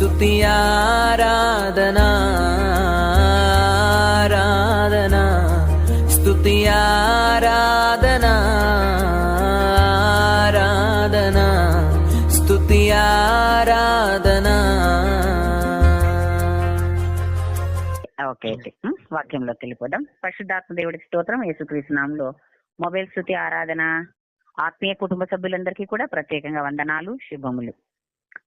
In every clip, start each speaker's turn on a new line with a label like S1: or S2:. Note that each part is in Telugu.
S1: స్తుతి ఆరాధనా ఆరాధనా స్తుతి ఆరాధనా ఆరాధనా స్తుతి ఆరాధనా.
S2: ఓకే ఓకే వాక్యంలోకి వెళ్ళిపోదాం. పరిశుద్ధాత్మ దేవుడికి స్తోత్రం. యేసుక్రీస్తు నామములో మొబైల్ స్తుతి ఆరాధన ఆత్మీయ కుటుంబ సభ్యులందరికీ కూడా ప్రత్యేకంగా వందనాలు, శుభములు.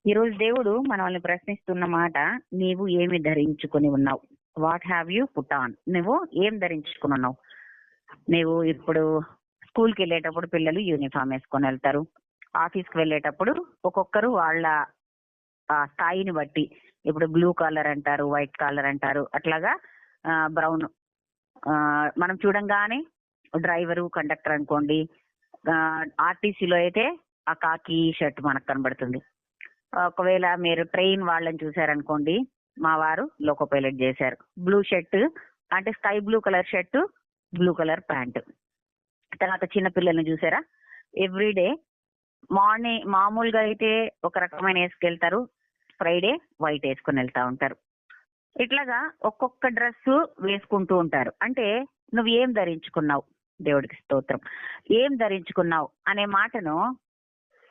S2: ఈ రోజు దేవుడు మనల్ని ప్రశ్నిస్తున్న మాట, నీవు ఏమి ధరించుకొని ఉన్నావు? What have you put on? నువ్వు ఏం ధరించుకుని ఉన్నావు? నువ్వు ఇప్పుడు స్కూల్కి వెళ్ళేటప్పుడు పిల్లలు యూనిఫామ్ వేసుకొని వెళ్తారు. ఆఫీస్కి వెళ్ళేటప్పుడు ఒక్కొక్కరు వాళ్ళ స్థాయిని బట్టి, ఇప్పుడు బ్లూ కలర్ అంటారు, వైట్ కలర్ అంటారు, అట్లాగా బ్రౌన్. మనం చూడంగానే డ్రైవరు, కండక్టర్ అనుకోండి, ఆర్టీసీలో అయితే ఆ కాకి షర్ట్ మనకు కనబడుతుంది. ఒకవేళ మీరు ట్రైన్ వాళ్ళని చూసారనుకోండి, మా వారు లోకో పైలట్ చేశారు, బ్లూ షర్ట్ అంటే sky blue colour shirt, blue colour pant. తర్వాత చిన్న పిల్లల్ని చూసారా, ఎవ్రీడే మార్నింగ్ మామూలుగా అయితే ఒక రకమైన వేసుకెళ్తారు, ఫ్రైడే వైట్ వేసుకుని వెళ్తా ఉంటారు. ఇట్లాగా ఒక్కొక్క డ్రెస్ వేసుకుంటూ ఉంటారు. అంటే నువ్వు ఏం ధరించుకున్నావు? దేవుడికి స్తోత్రం. ఏం ధరించుకున్నావు అనే మాటను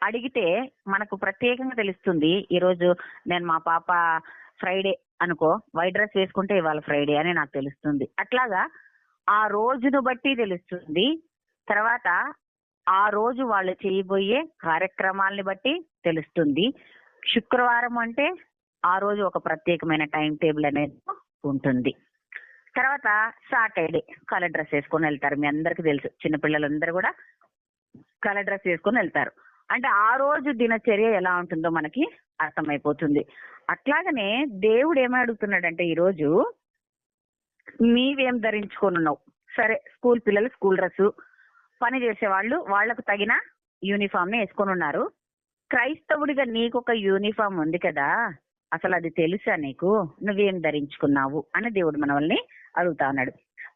S2: అడిగితే మనకు ప్రత్యేకంగా తెలుస్తుంది. ఈరోజు నేను మా పాప ఫ్రైడే అనుకో, వైట్ డ్రెస్ వేసుకుంటే ఇవాళ ఫ్రైడే అని నాకు తెలుస్తుంది. అట్లాగా ఆ రోజును బట్టి తెలుస్తుంది. తర్వాత ఆ రోజు వాళ్ళు చేయబోయే కార్యక్రమాలని బట్టి తెలుస్తుంది. శుక్రవారం అంటే ఆ రోజు ఒక ప్రత్యేకమైన టైం టేబుల్ అనేది ఉంటుంది. తర్వాత సాటర్డే కలర్ డ్రెస్ వేసుకొని వెళ్తారు. మీ అందరికీ తెలుసు, చిన్నపిల్లలందరూ కూడా కలర్ డ్రెస్ వేసుకొని వెళ్తారు. అంటే ఆ రోజు దినచర్య ఎలా ఉంటుందో మనకి అర్థమైపోతుంది. అట్లాగనే దేవుడు ఏమని అడుగుతున్నాడంటే, ఈరోజు నీవేం ధరించుకొని ఉన్నావు? సరే, స్కూల్ పిల్లలు స్కూల్ డ్రెస్, పని చేసేవాళ్ళు వాళ్లకు తగిన యూనిఫామ్ ని వేసుకొని ఉన్నారు. క్రైస్తవుడిగా నీకు ఒక యూనిఫామ్ ఉంది కదా, అసలు అది తెలుసా నీకు? నువ్వేం ధరించుకున్నావు అని దేవుడు మనల్ని అడుగుతా ఉన్నాడు.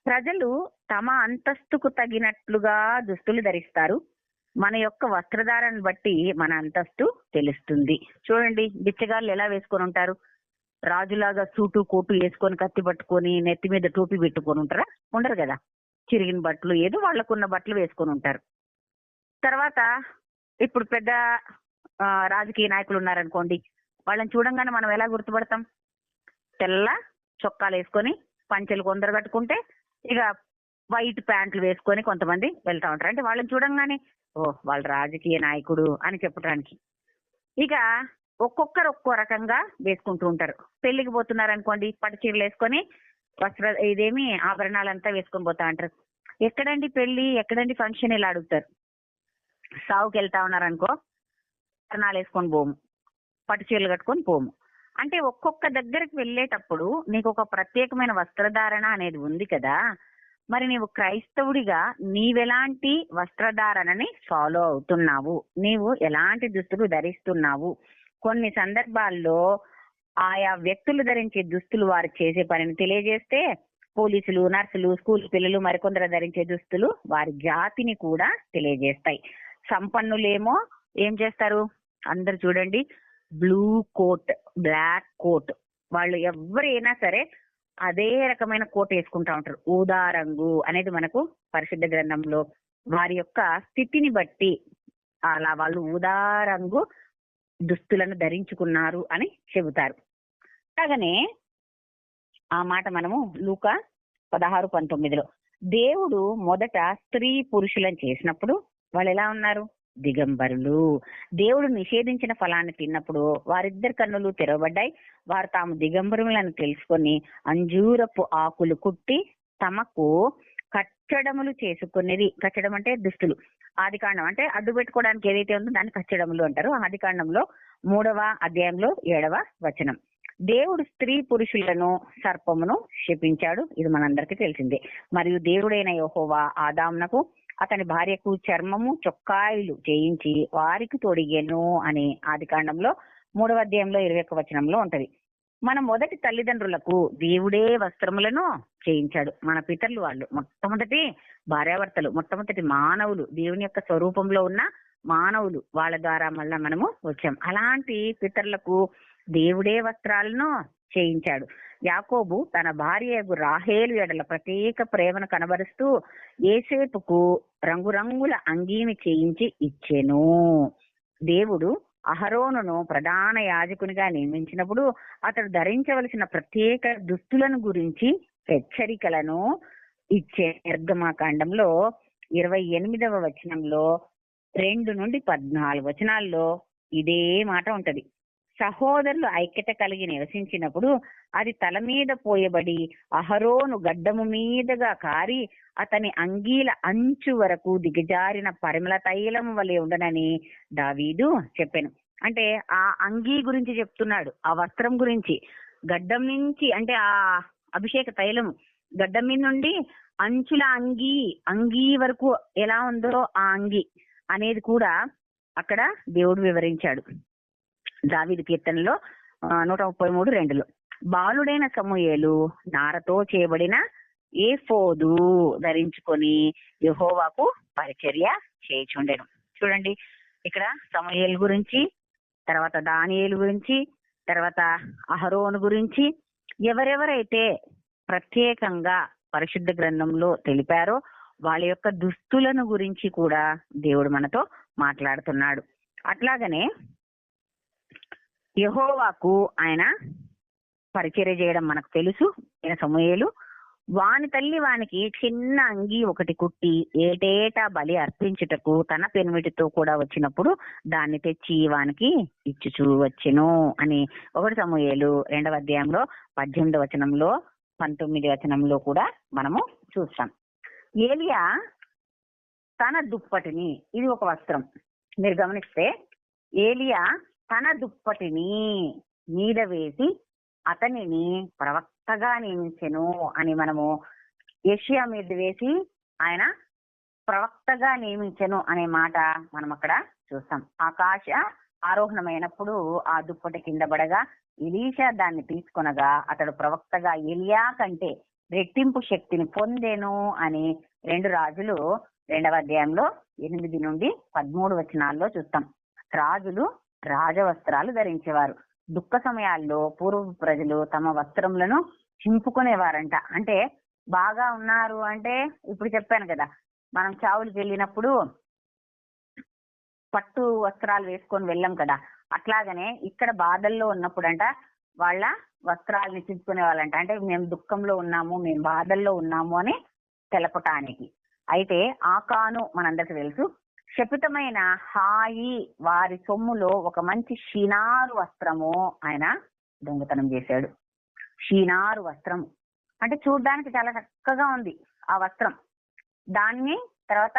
S2: ప్రజలు తమ అంతస్తుకు తగినట్లుగా దుస్తులు ధరిస్తారు. మన యొక్క వస్త్రధారణ బట్టి మన అంతస్తు తెలుస్తుంది. చూడండి, బిచ్చగాళ్ళు ఎలా వేసుకొని ఉంటారు? రాజులాగా సూటు కోటు వేసుకొని, కత్తి పట్టుకొని, నెత్తి మీద టోపీ పెట్టుకొని ఉంటారా? ఉండరు కదా. చిరిగిన బట్టలు, ఏదో వాళ్ళకున్న బట్టలు వేసుకొని ఉంటారు. తర్వాత ఇప్పుడు పెద్ద రాజకీయ నాయకులు ఉన్నారనుకోండి, వాళ్ళని చూడంగానే మనం ఎలా గుర్తుపడతాం? తెల్ల చొక్కాలు వేసుకొని, పంచెలు కొందరు కట్టుకుంటే, ఇక వైట్ ప్యాంట్లు వేసుకొని కొంతమంది వెళ్తా ఉంటారు. అంటే వాళ్ళని చూడంగానే ఓ వాళ్ళ రాజకీయ నాయకుడు అని చెప్పడానికి. ఇక ఒక్కొక్కరు ఒక్కో రకంగా వేసుకుంటూ ఉంటారు. పెళ్లికి పోతున్నారు అనుకోండి, పట్టు చీరలు వేసుకొని ఇదేమి ఆభరణాలంతా వేసుకొని పోతా ఉంటారు. ఎక్కడండి పెళ్లి, ఎక్కడండి ఫంక్షన్, ఇలా అడుగుతారు. సావుకి వెళ్తా ఉన్నారనుకో, ఆభరణాలు వేసుకొని పోము, పట్టు చీరలు కట్టుకొని పోము. అంటే ఒక్కొక్క దగ్గరికి వెళ్ళేటప్పుడు నీకు ఒక ప్రత్యేకమైన వస్త్రధారణ అనేది ఉంది కదా. మరి నీవు క్రైస్తవుడిగా నీవెలాంటి వస్త్రధారణని ఫాలో అవుతున్నావు? నీవు ఎలాంటి దుస్తులు ధరిస్తున్నావు? కొన్ని సందర్భాల్లో ఆయా వ్యక్తులు ధరించే దుస్తులు వారు చేసే పనిని తెలియజేస్తే, పోలీసులు, నర్సులు, స్కూల్ పిల్లలు మరికొందరు ధరించే దుస్తులు వారి జాతిని కూడా తెలియజేస్తాయి. సంపన్నులేమో ఏం చేస్తారు? అందరు చూడండి, బ్లూ కోట్, బ్లాక్ కోట్, వాళ్ళు ఎవరైనా సరే అదే రకమైన కోట్ వేసుకుంటా ఉంటారు. ఊదా రంగు అనేది మనకు పరిశుద్ధ గ్రంథంలో వారి యొక్క స్థితిని బట్టి అలా వాళ్ళు ఊదా రంగు దుస్తులను ధరించుకున్నారు అని చెబుతారు. అలాగనే ఆ మాట మనము లూకా 16:19లో, దేవుడు మొదట స్త్రీ పురుషులను చేసినప్పుడు వాళ్ళు ఎలా ఉన్నారు? దిగంబరులు. దేవుడు నిషేధించిన ఫలాన్ని తిన్నప్పుడు వారిద్దరి కన్నులు తెరవబడ్డాయి. వారు తాము దిగంబరులను తెలుసుకొని అంజూరపు ఆకులు కుట్టి తమకు కచ్చడములు చేసుకునేది. కచ్చడం అంటే దుస్తులు. ఆదికాండం అంటే అడ్డు పెట్టుకోవడానికి ఏదైతే ఉందో దాన్ని కచ్చడములు అంటారు. ఆదికాండంలో 3వ అధ్యాయంలో 7వ వచనం. దేవుడు స్త్రీ పురుషులను సర్పమును శపించాడు. ఇది మనందరికీ తెలిసిందే. మరియు దేవుడైన యెహోవా ఆదామునకు అతని భార్యకు చర్మము చొక్కాయిలు చేయించి వారికి తొడిగెను అని ఆదికాండంలో 3వ అధ్యాయంలో 21వ వచనంలో ఉంటది. మన మొదటి తల్లిదండ్రులకు దేవుడే వస్త్రములను చేయించాడు. మన పితరులు వాళ్ళు మొట్టమొదటి భార్యాభర్తలు, మొట్టమొదటి మానవులు, దేవుని యొక్క స్వరూపంలో ఉన్న మానవులు, వాళ్ళ ద్వారా మళ్ళా మనము వచ్చాం. అలాంటి పితరులకు దేవుడే వస్త్రాలను చేయించాడు. యాకోబు తన భార్య రాహేలు ఎడల ప్రత్యేక ప్రేమను కనబరుస్తూ యేసేపుకు రంగురంగుల అంగీని చేయించి ఇచ్చెను. దేవుడు అహరోనును ప్రధాన యాజకునిగా నియమించినప్పుడు అతడు ధరించవలసిన ప్రత్యేక దుస్తులను గురించి హెచ్చరికలను ఇచ్చే నిర్గమాకాండంలో 28వ వచనంలో 2 నుండి 14 వచనాల్లో ఇదే మాట ఉంటది. సహోదరులు ఐక్యత కలిగి నివసించినప్పుడు అది తల మీద పోయబడి అహరోను గడ్డము మీదుగా కారి అతని అంగీల అంచు వరకు దిగజారిన పరిమళ తైలం వలె ఉండనని దావీదు చెప్పాను. అంటే ఆ అంగీ గురించి చెప్తున్నాడు, ఆ వస్త్రం గురించి. గడ్డం నుంచి అంటే ఆ అభిషేక తైలం గడ్డం మీద నుండి అంచుల అంగీ వరకు ఎలా ఉందో ఆ అంగి అనేది కూడా అక్కడ దేవుడు వివరించాడు. దావీదు కీర్తనలో 133:2 బాలుడైన సమూయేలు నారతో చేయబడిన ఏఫోదు ధరించుకొని యెహోవాకు పరిచర్య చేయుచుండెను. చూడండి, ఇక్కడ సమూయేలు గురించి, తర్వాత దానియేలు గురించి, తర్వాత అహరోను గురించి ఎవరెవరైతే ప్రత్యేకంగా పరిశుద్ధ గ్రంథంలో తెలిపారో వాళ్ళ యొక్క దుస్తులను గురించి కూడా దేవుడు మనతో మాట్లాడుతున్నాడు. అట్లాగనే యెహోవాకు ఆయన పరిచర్య చేయడం మనకు తెలుసు. ఈయన సమూయేలు వాని తల్లి వానికి చిన్న అంగి ఒకటి కుట్టి ఏటేటా బలి అర్పించుటకు తన పెనిమిటితో కూడా వచ్చినప్పుడు దాన్ని తెచ్చి వానికి ఇచ్చుచూ వచ్చెను అని 1 సమూయేలు 2వ అధ్యాయంలో 18వ వచనంలో 19వ వచనంలో కూడా మనము చూస్తాం. ఏలియా తన దుప్పటిని, ఇది ఒక వస్త్రం, మీరు గమనిస్తే ఏలియా తన దుప్పటిని మీద వేసి అతనిని ప్రవక్తగా నియమించెను అని మనము యెషయా మీద వేసి ఆయన ప్రవక్తగా నియమించెను అనే మాట మనం అక్కడ చూస్తాం. ఆకాశ ఆరోహణమైనప్పుడు ఆ దుప్పటి కింద పడగా ఎలీషా దాన్ని తీసుకొనగా అతడు ప్రవక్తగా ఎలియా కంటే రెట్టింపు శక్తిని పొందెను అని 2 రాజులు 2వ అధ్యాయంలో 8 నుండి 13 వచనాల్లో చూస్తాం. రాజులు రాజవస్త్రాలు ధరించేవారు. దుఃఖ సమయాల్లో పూర్వపు ప్రజలు తమ వస్త్రములను చింపుకునేవారంట. అంటే బాగా ఉన్నారు అంటే, ఇప్పుడు చెప్పాను కదా, మనం చావులకు వెళ్ళినప్పుడు పట్టు వస్త్రాలు వేసుకొని వెళ్ళాం కదా, అట్లాగనే ఇక్కడ బాధల్లో ఉన్నప్పుడంట వాళ్ళ వస్త్రాలని చింపుకునే వాళ్ళంట. అంటే మేము దుఃఖంలో ఉన్నాము, మేము బాధల్లో ఉన్నాము అని తెలపటానికి. అయితే ఆకాను మనందరికి తెలుసు, శపితమైన హాయి వారి సొమ్ములో ఒక మంచి షీనారు వస్త్రము ఆయన దొంగతనం చేశాడు. షీనారు వస్త్రం అంటే చూడ్డానికి చాలా చక్కగా ఉంది ఆ వస్త్రం. దాన్ని తర్వాత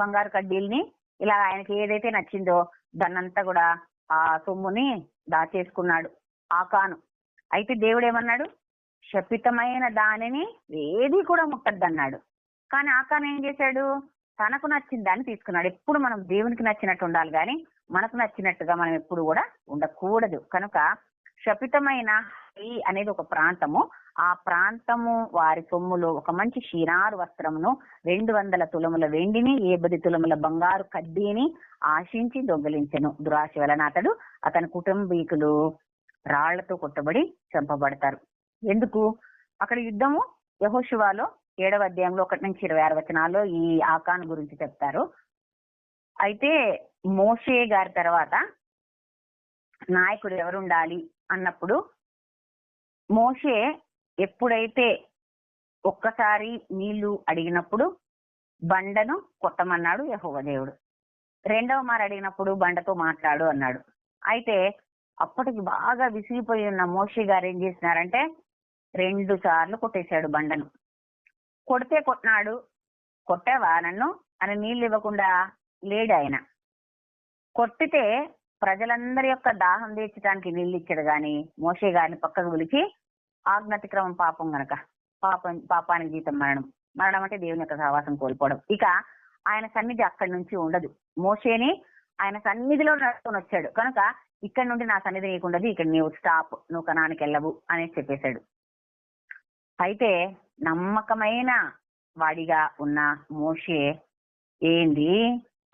S2: బంగారు కడ్డీల్ని ఇలా ఆయనకి ఏదైతే నచ్చిందో దాన్నంతా కూడా ఆ సొమ్ముని దాచేసుకున్నాడు ఆకాను. అయితే దేవుడు ఏమన్నాడు, శపితమైన దానిని ఏది కూడా ముట్టద్దన్నాడు. కానీ ఆకాను ఏం చేశాడు, తనకు నచ్చిన దాన్ని తీసుకున్నాడు. ఎప్పుడు మనం దేవునికి నచ్చినట్టు ఉండాలి కానీ మనకు నచ్చినట్టుగా మనం ఎప్పుడు కూడా ఉండకూడదు. కనుక శపితమైన అనేది ఒక ప్రాంతము, ఆ ప్రాంతము వారి సొమ్ములో ఒక మంచి షీనారు వస్త్రమును 200 తులముల వెండిని 50 తులముల బంగారు కడ్డీని ఆశించి దొంగిలించెను. దురాశ వలన అతడు అతని కుటుంబీకులు రాళ్లతో కొట్టబడి చంపబడతారు. ఎందుకు? అక్కడ యుద్ధము యెహోషువలో 7వ అధ్యాయంలో 1 నుంచి 26 వచనాల్లో ఈ ఆకాను గురించి చెప్తారు. అయితే మోషే గారి తర్వాత నాయకుడు ఎవరుండాలి అన్నప్పుడు మోషే ఎప్పుడైతే ఒక్కసారి నీళ్లు అడిగినప్పుడు బండను కొట్టమన్నాడు యెహోవా దేవుడు. 2వ మారు అడిగినప్పుడు బండతో మాట్లాడు అన్నాడు. అయితే అప్పటికి బాగా విసిగిపోయి ఉన్న మోషే గారు ఏం చేసినారంటే 2 సార్లు కొట్టేశాడు బండను. కొడితే కొట్టినాడు, కొట్టావా నన్ను అని నీళ్లు ఇవ్వకుండా లేడు ఆయన. కొట్టితే ప్రజలందరి యొక్క దాహం తీర్చడానికి నీళ్ళు ఇచ్చాడు గాని మోషే గారిని పక్కకు పిలిచి ఆజ్ఞాతిక్రమం పాపం గనక పాపానికి జీతం మరణం అంటే దేవుని యొక్క సహవాసం కోల్పోవడం. ఇక ఆయన సన్నిధి అక్కడి నుంచి ఉండదు. మోషేని ఆయన సన్నిధిలో నడుచుకొని వచ్చాడు కనుక ఇక్కడ నుండి నా సన్నిధి నీకుండదు, ఇక్కడ నీవు స్టాప్, నువ్వు కనానికి వెళ్ళవు అనేసి చెప్పేశాడు. అయితే నమ్మకమైన వాడిగా ఉన్న మోషే ఏంది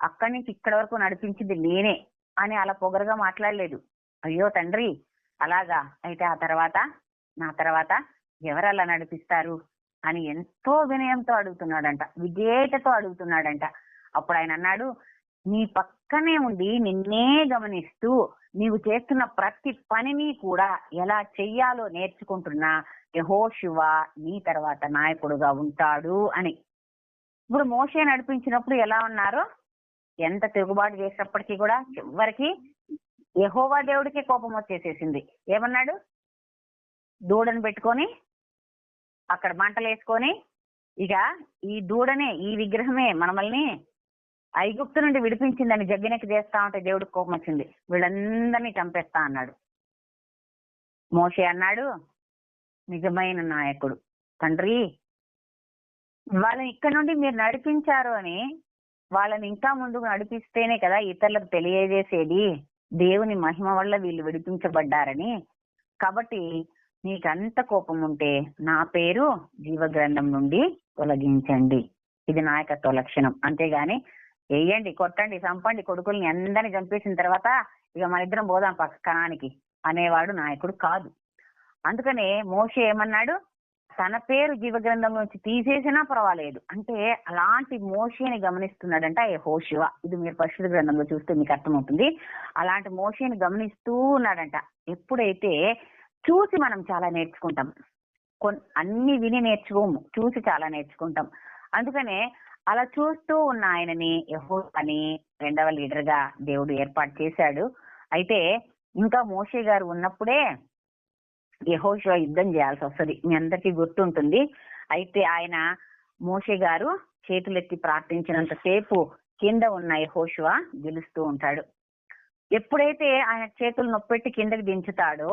S2: అక్కడి నుంచి ఇక్కడ వరకు నడిపించింది నేనే అని అలా పొగరుగా మాట్లాడలేదు. అయ్యో తండ్రి, అలాగా అయితే నా తర్వాత ఎవరలా నడిపిస్తారు అని ఎంతో వినయంతో అడుగుతున్నాడంట, విధేయతతో అడుగుతున్నాడంట. అప్పుడు ఆయన అన్నాడు, నీ పక్కనే ఉండి నిన్నే గమనిస్తూ నీవు చేస్తున్న ప్రతి పనిని కూడా ఎలా చెయ్యాలో నేర్చుకుంటున్నా యెహోషువ నీ తర్వాత నాయకుడుగా ఉంటాడు అని. ఇప్పుడు మోషే నడిపించినప్పుడు ఎలా ఉన్నారో, ఎంత తిరుగుబాటు చేసినప్పటికీ కూడా చివరికి యెహోవా దేవుడికి కోపం వచ్చేసేసింది. ఏమన్నాడు? దూడను పెట్టుకొని అక్కడ మంటలు వేసుకొని, ఇక ఈ దూడనే, ఈ విగ్రహమే మనమల్ని ఐగుప్తు నుండి విడిపించిందని జగ్గినెక్కి చేస్తా ఉంటే దేవుడికి కోపం వచ్చింది. వీళ్ళందరినీ చంపేస్తా అన్నాడు. మోషే అన్నాడు, నిజమైన నాయకుడు తండ్రి, వాళ్ళని ఇక్కడ నుండి మీరు నడిపించారు అని వాళ్ళని ఇంకా ముందుకు నడిపిస్తేనే కదా ఇతరులకు తెలియజేసేది దేవుని మహిమ వల్ల వీళ్ళు విడిపించబడ్డారని. కాబట్టి నీకంత కోపం ఉంటే నా పేరు జీవ గ్రంథం నుండి తొలగించండి. ఇది నాయకత్వ లక్షణం. అంతేగాని వేయండి, కొట్టండి, చంపండి, కొడుకుల్ని అందరిని చంపేసిన తర్వాత ఇక మన ఇద్దరం పోదాం కణానికి అనేవాడు నాయకుడు కాదు. అందుకనే మోషే ఏమన్నాడు? తన పేరు జీవ గ్రంథం నుంచి తీసేసినా పర్వాలేదు అంటే అలాంటి మోషేని గమనిస్తున్నాడంట యెహోషువ. ఇది మీరు పరిశుద్ధ గ్రంథంలో చూస్తే మీకు అర్థమవుతుంది. అలాంటి మోషేని గమనిస్తూ ఉన్నాడంట. ఎప్పుడైతే చూసి మనం చాలా నేర్చుకుంటాం, అన్ని విని నేర్చుకోము, చూసి చాలా నేర్చుకుంటాం. అందుకనే అలా చూస్తూ ఉన్న ఆయనని యెహోవాని రెండవ లీడర్ గా దేవుడు ఏర్పాటు చేశాడు. అయితే ఇంకా మోషే గారు ఉన్నప్పుడే యెహోషువ యుద్ధం చేయాల్సి వస్తుంది. మీ అందరికీ గుర్తుంటుంది. అయితే ఆయన మోషే గారు చేతులెత్తి ప్రార్థించినంత సేపు కింద ఉన్న యెహోషువ గెలుస్తూ ఉంటాడు. ఎప్పుడైతే ఆయన చేతులు నొప్పెట్టి కిందకి దించుతాడో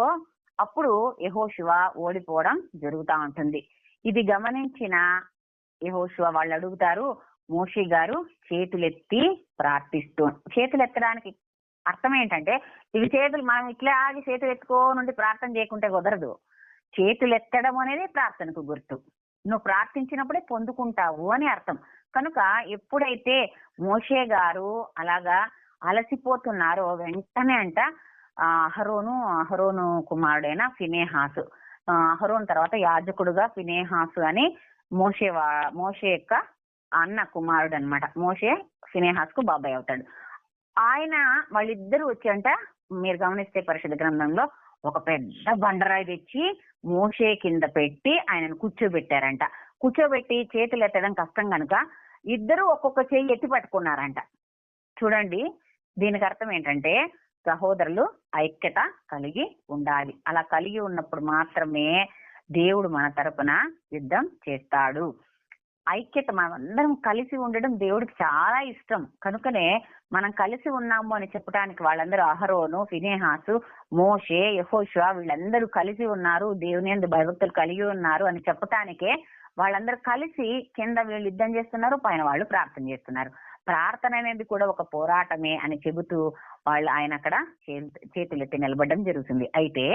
S2: అప్పుడు యెహోషువ ఓడిపోవడం జరుగుతూ ఉంటుంది. ఇది గమనించిన యెహోషువ వాళ్ళు అడుగుతారు, మోషే గారు చేతులెత్తి చేతులు ఎత్తడానికి అర్థం ఏంటంటే, ఇవి చేతులు మనం ఇట్లా ఆగి చేతులు ఎత్తుకోనుండి ప్రార్థన చేయకుంటే కుదరదు. చేతులు ఎత్తడం అనేది ప్రార్థనకు గుర్తు. నువ్వు ప్రార్థించినప్పుడే పొందుకుంటావు అని అర్థం. కనుక ఎప్పుడైతే మోషే గారు అలాగా అలసిపోతున్నారో వెంటనే అంట అహరోను కుమారుడైన ఫినెహాసు, అహరోను తర్వాత యాజకుడుగా ఫినెహాసు అని మోషే యొక్క అన్న కుమారుడు అన్నమాట. మోషే ఫినెహాస్ కు బాబాయ్ అవుతాడు. వాళ్ళిద్దరూ వచ్చి అంట, మీరు గమనిస్తే పరిశుద్ధ గ్రంథంలో ఒక పెద్ద బండరాయి తెచ్చి మోషే కింద పెట్టి ఆయనను కూర్చోబెట్టారంట. కూర్చోబెట్టి చేతులు ఎత్తడం కష్టం కనుక ఇద్దరు ఒక్కొక్క చేయి ఎత్తి పట్టుకున్నారంట. చూడండి, దీనికి అర్థం ఏంటంటే సహోదరులు ఐక్యత కలిగి ఉండాలి. అలా కలిగి ఉన్నప్పుడు మాత్రమే దేవుడు మన తరపున యుద్ధం చేస్తాడు. ఐక్యత, మనం అందరం కలిసి ఉండడం దేవుడికి చాలా ఇష్టం. కనుకనే మనం కలిసి ఉన్నాము అని చెప్పడానికి వాళ్ళందరూ అహరోను, ఫినెహాసు, మోషే, యెహోషువ వీళ్ళందరూ కలిసి ఉన్నారు, దేవుని యందు భయభక్తులు కలిగి ఉన్నారు అని చెప్పటానికే వాళ్ళందరూ కలిసి కింద వీళ్ళు యుద్ధం చేస్తున్నారు, పైన వాళ్ళు ప్రార్థన చేస్తున్నారు. ప్రార్థన అనేది కూడా ఒక పోరాటమే అని చెబుతూ ఆయన అక్కడ చేతులెత్తి నిలబడడం జరుగుతుంది. అయితే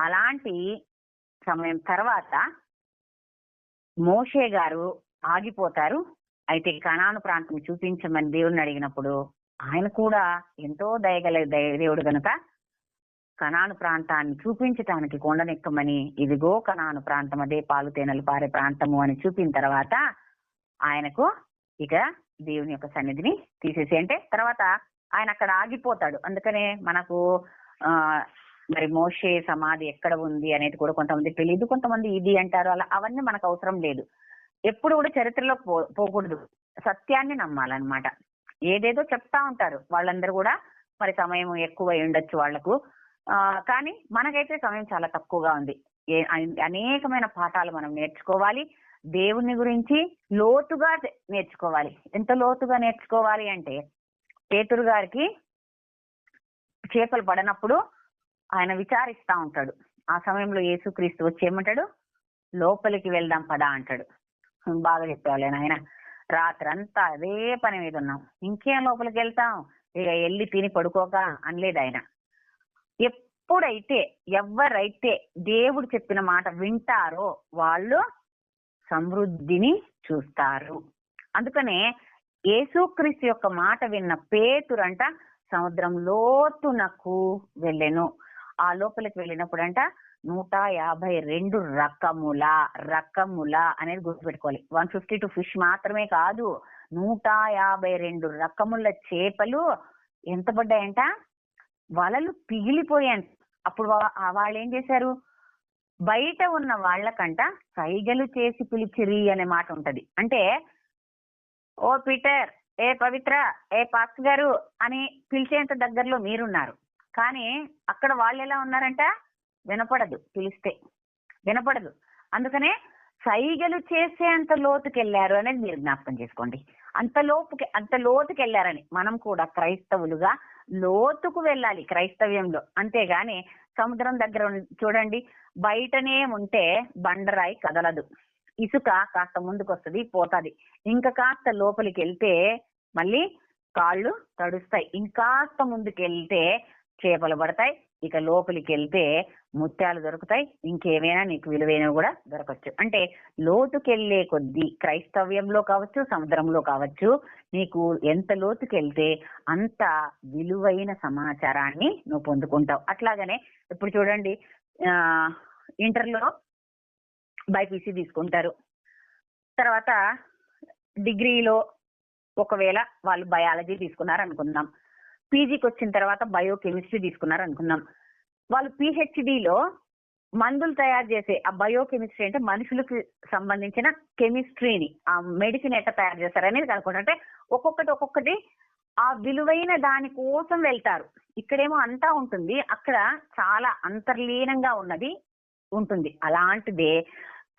S2: అలాంటి సమయం తర్వాత మోషే గారు ఆగిపోతారు. అయితే కనాను ప్రాంతం చూపించమని దేవుడిని అడిగినప్పుడు ఆయన కూడా ఎంతో దయగల దేవుడు గనుక కనాను ప్రాంతాన్ని చూపించటానికి కొండనెక్కమని, ఇదిగో కనాను ప్రాంతం, అదే పాలు తేనెలు పారే ప్రాంతము అని చూపిన తర్వాత ఆయనకు ఇక దేవుని యొక్క సన్నిధిని తీసేసి, అంటే తర్వాత ఆయన అక్కడ ఆగిపోతాడు. అందుకనే మనకు మరి మోషే సమాధి ఎక్కడ ఉంది అనేది కూడా కొంతమంది తెలియదు, కొంతమంది ఇది అంటారు. అలా అవన్నీ మనకు అవసరం లేదు. ఎప్పుడు కూడా చరిత్రలో పోకూడదు, సత్యాన్ని నమ్మాలన్నమాట. ఏదేదో చెప్తా ఉంటారు వాళ్ళందరూ కూడా, మరి సమయం ఎక్కువ ఉండొచ్చు వాళ్లకు, కానీ మనకైతే సమయం చాలా తక్కువగా ఉంది. అనేకమైన పాఠాలు మనం నేర్చుకోవాలి. దేవుని గురించి లోతుగా నేర్చుకోవాలి. ఎంత లోతుగా నేర్చుకోవాలి అంటే, పేతురు గారికి చేపలు పడనప్పుడు ఆయన విచారిస్తా ఉంటాడు. ఆ సమయంలో యేసుక్రీస్తు వచ్చి ఏమంటాడు? లోపలికి వెళ్దాం పదా అంటాడు. బాగా చెప్పాలి ఆయన, రాత్రంతా అదే పని మీద ఉన్నాం, ఇంకేం లోపలికి వెళ్తాం, ఇక వెళ్ళి తిని పడుకోక అనలేదు ఆయన. ఎప్పుడైతే ఎవరైతే దేవుడు చెప్పిన మాట వింటారో వాళ్ళు సమృద్ధిని చూస్తారు. అందుకనే యేసుక్రీస్తు యొక్క మాట విన్న పేతురంట సముద్రం లోతునకు వెళ్ళెను. ఆ లోపలికి వెళ్ళినప్పుడంట 152 రకముల అనేది గుర్తుపెట్టుకోవాలి. 152 ఫిష్ మాత్రమే కాదు, 152 రకముల చేపలు ఎంత పడ్డాయంట, వలలు పిగిలిపోయాయంట. అప్పుడు వాళ్ళు ఏం చేశారు, బయట ఉన్న వాళ్ళకంట సైగలు చేసి పిలిచిరి అనే మాట ఉంటది. అంటే ఓ పీటర్, ఏ పవిత్ర, ఏ పాస్ గారు అని పిలిచేంత దగ్గరలో మీరున్నారు. కానీ అక్కడ వాళ్ళు ఎలా ఉన్నారంట, వినపడదు, పిలిస్తే వినపడదు. అందుకనే సైగలు చేసేంత లోతుకెళ్లారు అనేది మీరు జ్ఞాపకం చేసుకోండి. అంత లోతుకి వెళ్ళారని మనం కూడా క్రైస్తవులుగా లోతుకు వెళ్ళాలి క్రైస్తవ్యంలో. అంతేగాని సముద్రం దగ్గర చూడండి, బయటనే ఉంటే బండరాయి కదలదు, ఇసుక కాస్త ముందుకు వస్తుంది పోతుంది, ఇంకా కాస్త లోపలికి వెళ్తే మళ్ళీ కాళ్ళు తడుస్తాయి, ఇంకాస్త ముందుకు వెళ్తే చేపలు పడతాయి, ఇక లోపలికి వెళ్తే ముత్యాలు దొరుకుతాయి, ఇంకేమైనా నీకు విలువైనవి కూడా దొరకచ్చు. అంటే లోతుకెళ్లే కొద్దీ క్రైస్తవ్యంలో కావచ్చు, సముద్రంలో కావచ్చు, నీకు ఎంత లోతుకెళ్తే అంత విలువైన సమాచారాన్ని నువ్వు పొందుకుంటావు. అట్లాగనే ఇప్పుడు చూడండి, ఇంటర్లో బైపీసీ తీసుకుంటారు, తర్వాత డిగ్రీలో ఒకవేళ వాళ్ళు బయాలజీ తీసుకున్నారు అనుకుందాం, పీజీకి వచ్చిన తర్వాత బయోకెమిస్ట్రీ తీసుకున్నారు అనుకుందాం, వాళ్ళు పిహెచ్డిలో మందులు తయారు చేసే ఆ బయోకెమిస్ట్రీ అంటే మనుషులకు సంబంధించిన కెమిస్ట్రీని, ఆ మెడిసిన్ ఎట్లా తయారు చేస్తారనేది కనుక్కుంటారు. అంటే ఒక్కొక్కటి ఆ విలువైన దాని కోసం వెళ్తారు. ఇక్కడేమో అంతా ఉంటుంది, అక్కడ చాలా అంతర్లీనంగా ఉన్నది ఉంటుంది. అలాంటిదే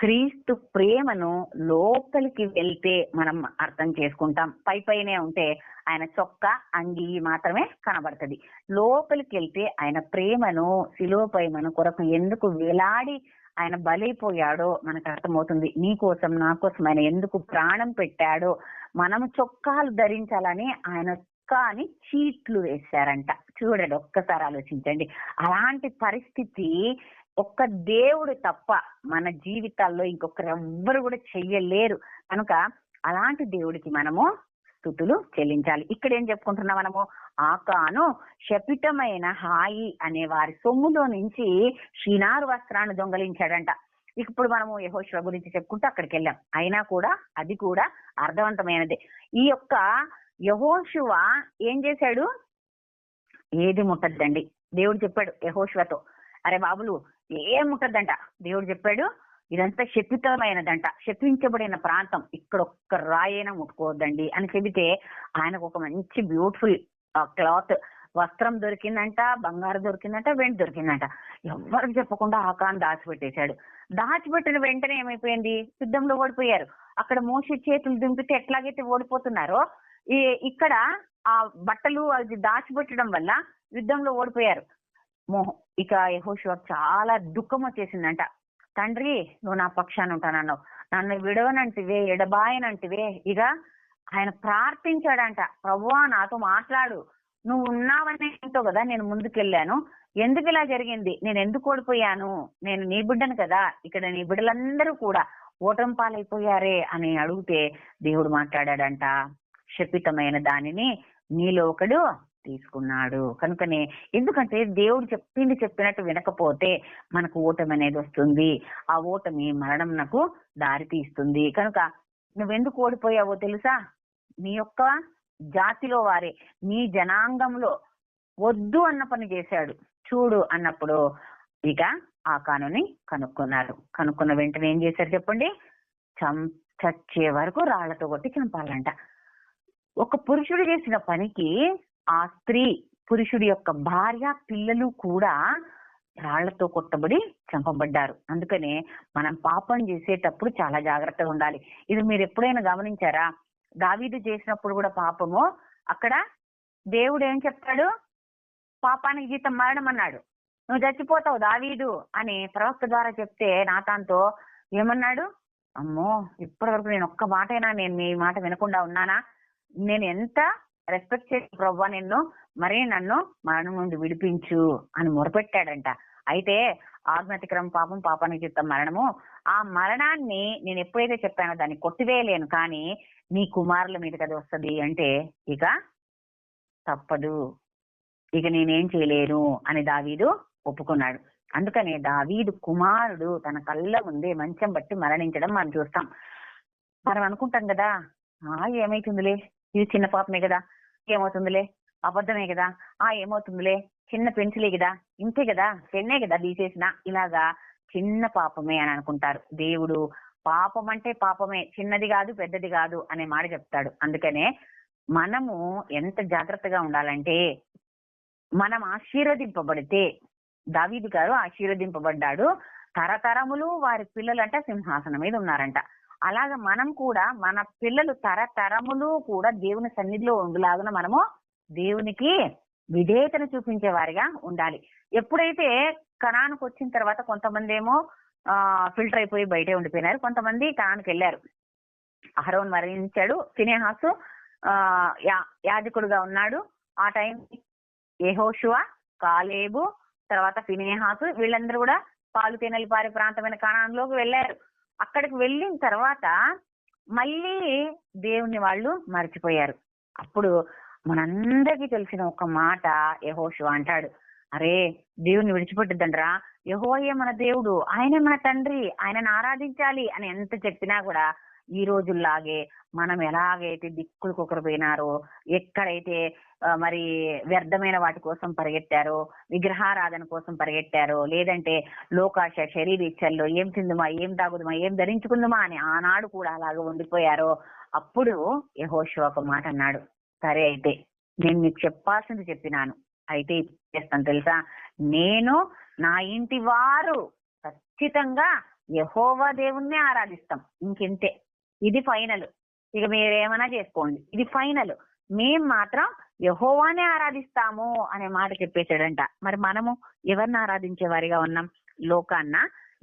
S2: క్రీస్తు ప్రేమను లోపలికి వెళ్తే మనం అర్థం చేసుకుంటాం. పైనే ఉంటే ఆయన చొక్కా అంగి మాత్రమే కనబడుతుంది. లోపలికి వెళ్తే ఆయన ప్రేమను, శిలువపై మన కొరకు ఎందుకు వేలాడి ఆయన బలైపోయాడో మనకు అర్థమవుతుంది. నీ కోసం నా కోసం ఆయన ఎందుకు ప్రాణం పెట్టాడో, మనము చొక్కాలు ధరించాలని ఆయన చొక్కాని చీట్లు వేశారంట. చూడండి, ఒక్కసారి ఆలోచించండి. అలాంటి పరిస్థితి ఒక్క దేవుడు తప్ప మన జీవితాల్లో ఇంకొకరెవ్వరు కూడా చెయ్యలేరు. కనుక అలాంటి దేవుడికి మనము స్తుతులు చెల్లించాలి. ఇక్కడ ఏం చెప్పుకుంటున్నాం మనము, ఆకాను శపితమైన హాయి అనే వారి సొమ్ములో నుంచి షినారు వస్త్రాన్ని దొంగలించాడంట. ఇప్పుడు మనము యెహోషువ గురించి చెప్పుకుంటూ అక్కడికి వెళ్ళాం. అయినా కూడా అది కూడా అర్థవంతమైనదే. ఈ యొక్క యెహోషువ ఏం చేశాడు, ఏది ముట్టద్దండి. దేవుడు చెప్పాడు యెహోషువతో, అరే బాబులు ఏం ముట్టద్దంట. దేవుడు చెప్పాడు ఇదంతా శపితమైనదంట, శపించబడిన ప్రాంతం, ఇక్కడ ఒక్క రాయైనా ముట్టుకోవద్దండి అని చెబితే ఆయనకు ఒక మంచి బ్యూటిఫుల్ క్లాత్ వస్త్రం దొరికిందంట, బంగారు దొరికిందంట, వెండి దొరికిందంట. ఎవరికి చెప్పకుండా ఆకాన్ దాచిపెట్టేశాడు. దాచిపెట్టిన వెంటనే ఏమైపోయింది, యుద్ధంలో ఓడిపోయారు. అక్కడ మోషే చేతులు దింపితే ఎట్లాగైతే ఓడిపోతున్నారో, ఇక్కడ ఆ బట్టలు అది దాచిపెట్టడం వల్ల యుద్ధంలో ఓడిపోయారు. ఇక యెహోషువ చాలా దుఃఖం వచ్చేసిందంట. తండ్రి, నువ్వు నా పక్షాన ఉంటానన్నావు, నన్ను విడవనంటివే, ఎడబాయనంటివే. ఇక ఆయన ప్రార్థించాడంట, ప్రభువా నాతో మాట్లాడు, నువ్వు ఉన్నావనే ఎంతో కదా నేను ముందుకెళ్ళాను, ఎందుకు ఇలా జరిగింది, నేను ఎందుకు ఓడిపోయాను, నేను నీ బిడ్డను కదా, ఇక్కడ నీ బిడ్డలందరూ కూడా ఓటమి పాలైపోయారే అని అడిగితే దేవుడు మాట్లాడాడంట, శపితమైన దానిని నీలో ఒకడు తీసుకున్నాడు. కనుకనే ఎందుకంటే దేవుడు చెప్పినట్టు వినకపోతే మనకు ఓటమి అనేది వస్తుంది. ఆ ఓటమి మరణం నాకు దారి తీస్తుంది. కనుక నువ్వెందుకు ఓడిపోయావో తెలుసా, నీ యొక్క జాతిలో వారే, నీ జనాంగంలో వద్దు అన్న పని చేశాడు చూడు అన్నప్పుడు ఇక ఆకానుని కనుక్కున్నారు. కనుక్కున్న వెంటనే ఏం చేశారు చెప్పండి, చచ్చే వరకు రాళ్లతో కొట్టి చంపాలంట. ఒక పురుషుడు చేసిన పనికి ఆ స్త్రీ, పురుషుడి యొక్క భార్య, పిల్లలు కూడా రాళ్లతో కొట్టబడి చంపబడ్డారు. అందుకనే మనం పాపం చేసేటప్పుడు చాలా జాగ్రత్తగా ఉండాలి. ఇది మీరు ఎప్పుడైనా గమనించారా, దావీదు చేసినప్పుడు కూడా పాపము, అక్కడ దేవుడు ఏం చెప్తాడు, పాపానికి జీతం మరణం అన్నాడు, నువ్వు చచ్చిపోతావు దావీదు అని ప్రవక్త ద్వారా చెప్తే నాతాన్తో ఏమన్నాడు, అమ్మో ఇప్పటి వరకు నేను ఒక్క మాటైనా నేను నీ మాట వినకుండా ఉన్నానా, నేను ఎంత రెస్పెక్ట్ చేసి ప్రభువా నిన్ను, మరీ నన్ను మరణం నుండి విడిపించు అని మొరపెట్టాడంట. అయితే ఆజ్ఞాతిక్రమ పాపం, పాపానికి జీతం మరణము, ఆ మరణాన్ని నేను ఎప్పుడైతే చెప్పానో దాన్ని కొట్టివేయలేను, కానీ నీ కుమారుల మీదకి అది వస్తుంది అంటే ఇక తప్పదు, ఇక నేనేం చేయలేను అని దావీదు ఒప్పుకున్నాడు. అందుకనే దావీదు కుమారుడు తన కళ్ళ ముందే మంచం బట్టి మరణించడం మనం చూస్తాం. మనం అనుకుంటాం కదా, ఏమైతుందిలే, ఇది చిన్న పాపమే కదా, ఏమవుతుందిలే, అబద్ధమే కదా, ఏమవుతుందిలే, చిన్న పెన్సిలే కదా, ఇంతే కదా, పెన్నే కదా తీసేసిన, ఇలాగా చిన్న పాపమే అని అనుకుంటారు. దేవుడు పాపం అంటే పాపమే, చిన్నది కాదు పెద్దది కాదు అనే మాట చెప్తాడు. అందుకనే మనము ఎంత జాగ్రత్తగా ఉండాలంటే, మనం ఆశీర్వదింపబడితే, దావీదు గారు ఆశీర్వదింపబడ్డాడు, తరతరములు వారి పిల్లలంట సింహాసనం మీద ఉన్నారంట. అలాగా మనం కూడా మన పిల్లలు తరతరములు కూడా దేవుని సన్నిధిలో ఉండేలాగా మనము దేవునికి విధేయతను చూపించే వారిగా ఉండాలి. ఎప్పుడైతే కనానుకు వచ్చిన తర్వాత కొంతమంది ఏమో ఫిల్టర్ అయిపోయి బయటే ఉండిపోయినారు, కొంతమంది కనానుకు వెళ్ళారు. అహరోను మరణించాడు, ఫినెహాసు యాజకుడుగా ఉన్నాడు. ఆ టైం యెహోషువ, కాలేబు, తర్వాత ఫినెహాసు వీళ్ళందరూ కూడా పాలు తేనెలు పారే ప్రాంతమైన కనానులోకి వెళ్ళారు. అక్కడికి వెళ్ళిన తర్వాత మళ్ళీ దేవుణ్ణి వాళ్ళు మర్చిపోయారు. అప్పుడు మనందరికీ తెలిసిన ఒక మాట యెహోషువ అంటాడు, అరే దేవుణ్ణి విడిచిపెట్టద్దండ్రా, యెహోవాయే మన దేవుడు, ఆయనే మన తండ్రి, ఆయనను ఆరాధించాలి అని ఎంత చెప్పినా కూడా ఈ రోజుల్లాగే మనం ఎలాగైతే దిక్కులు పోయినారో, ఎక్కడైతే మరి వ్యర్థమైన వాటి కోసం పరిగెట్టారో, విగ్రహారాధన కోసం పరిగెట్టారో, లేదంటే లోకాశ శరీరీచ్ఛల్లో ఏం తిందుమా, ఏం తాగుదుమా, ఏం ధరించుకుందుమా అని ఆనాడు కూడా అలాగే ఉండిపోయారో, అప్పుడు యెహోషువ ఒక మాట అన్నాడు, సరే అయితే నేను మీకు చెప్పాల్సింది చెప్పినాను, అయితే చేస్తాను తెలుసా, నేను నా ఇంటి వారు ఖచ్చితంగా యెహోవా దేవుణ్ణి ఆరాధిస్తాం, ఇంకెంతే, ఇది ఫైనల్, ఇక మీరేమైనా చేసుకోండి, ఇది ఫైనల్, మేం మాత్రం యెహోవానే ఆరాధిస్తాము అనే మాట చెప్పేశాడంట. మరి మనము ఎవరిని ఆరాధించే వారిగా ఉన్నాం? లోకాన్న,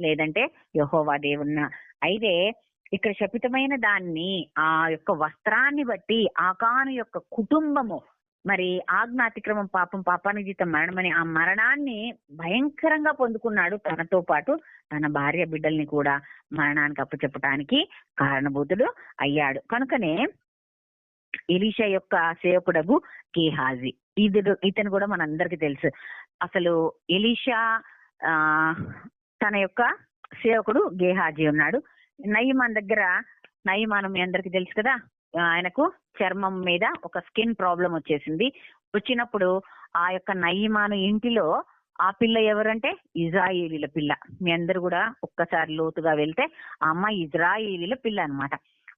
S2: లేదంటే యెహోవా దేవున్నా? అయితే ఇక్కడ శపితమైన దాన్ని, ఆ యొక్క వస్త్రాన్ని బట్టి ఆకాను యొక్క కుటుంబము మరి ఆజ్ఞాతిక్రమం పాపం, పాపానికి జీతం మరణమని ఆ మరణాన్ని భయంకరంగా పొందుకున్నాడు. తనతో పాటు తన భార్య బిడ్డల్ని కూడా మరణానికి అప్పచెప్పటానికి కారణభూతుడు అయ్యాడు. కనుకనే ఎలీషా యొక్క సేవకుడగు గేహాజీ, ఇతను కూడా మనందరికి తెలుసు. అసలు ఎలీషా తన యొక్క సేవకుడు గేహాజీ ఉన్నాడు. నయమాన్ దగ్గర, నయమాను మీ అందరికి తెలుసు కదా, ఆయనకు చర్మం మీద ఒక స్కిన్ ప్రాబ్లం వచ్చేసింది. వచ్చినప్పుడు ఆ యొక్క నయమాను ఇంటిలో ఆ పిల్ల ఎవరంటే ఇజ్రాయేలీల పిల్ల. మీ అందరు కూడా ఒక్కసారి లోతుగా వెళ్తే ఆ అమ్మాయి ఇజ్రాయేలీల పిల్ల అన్నమాట.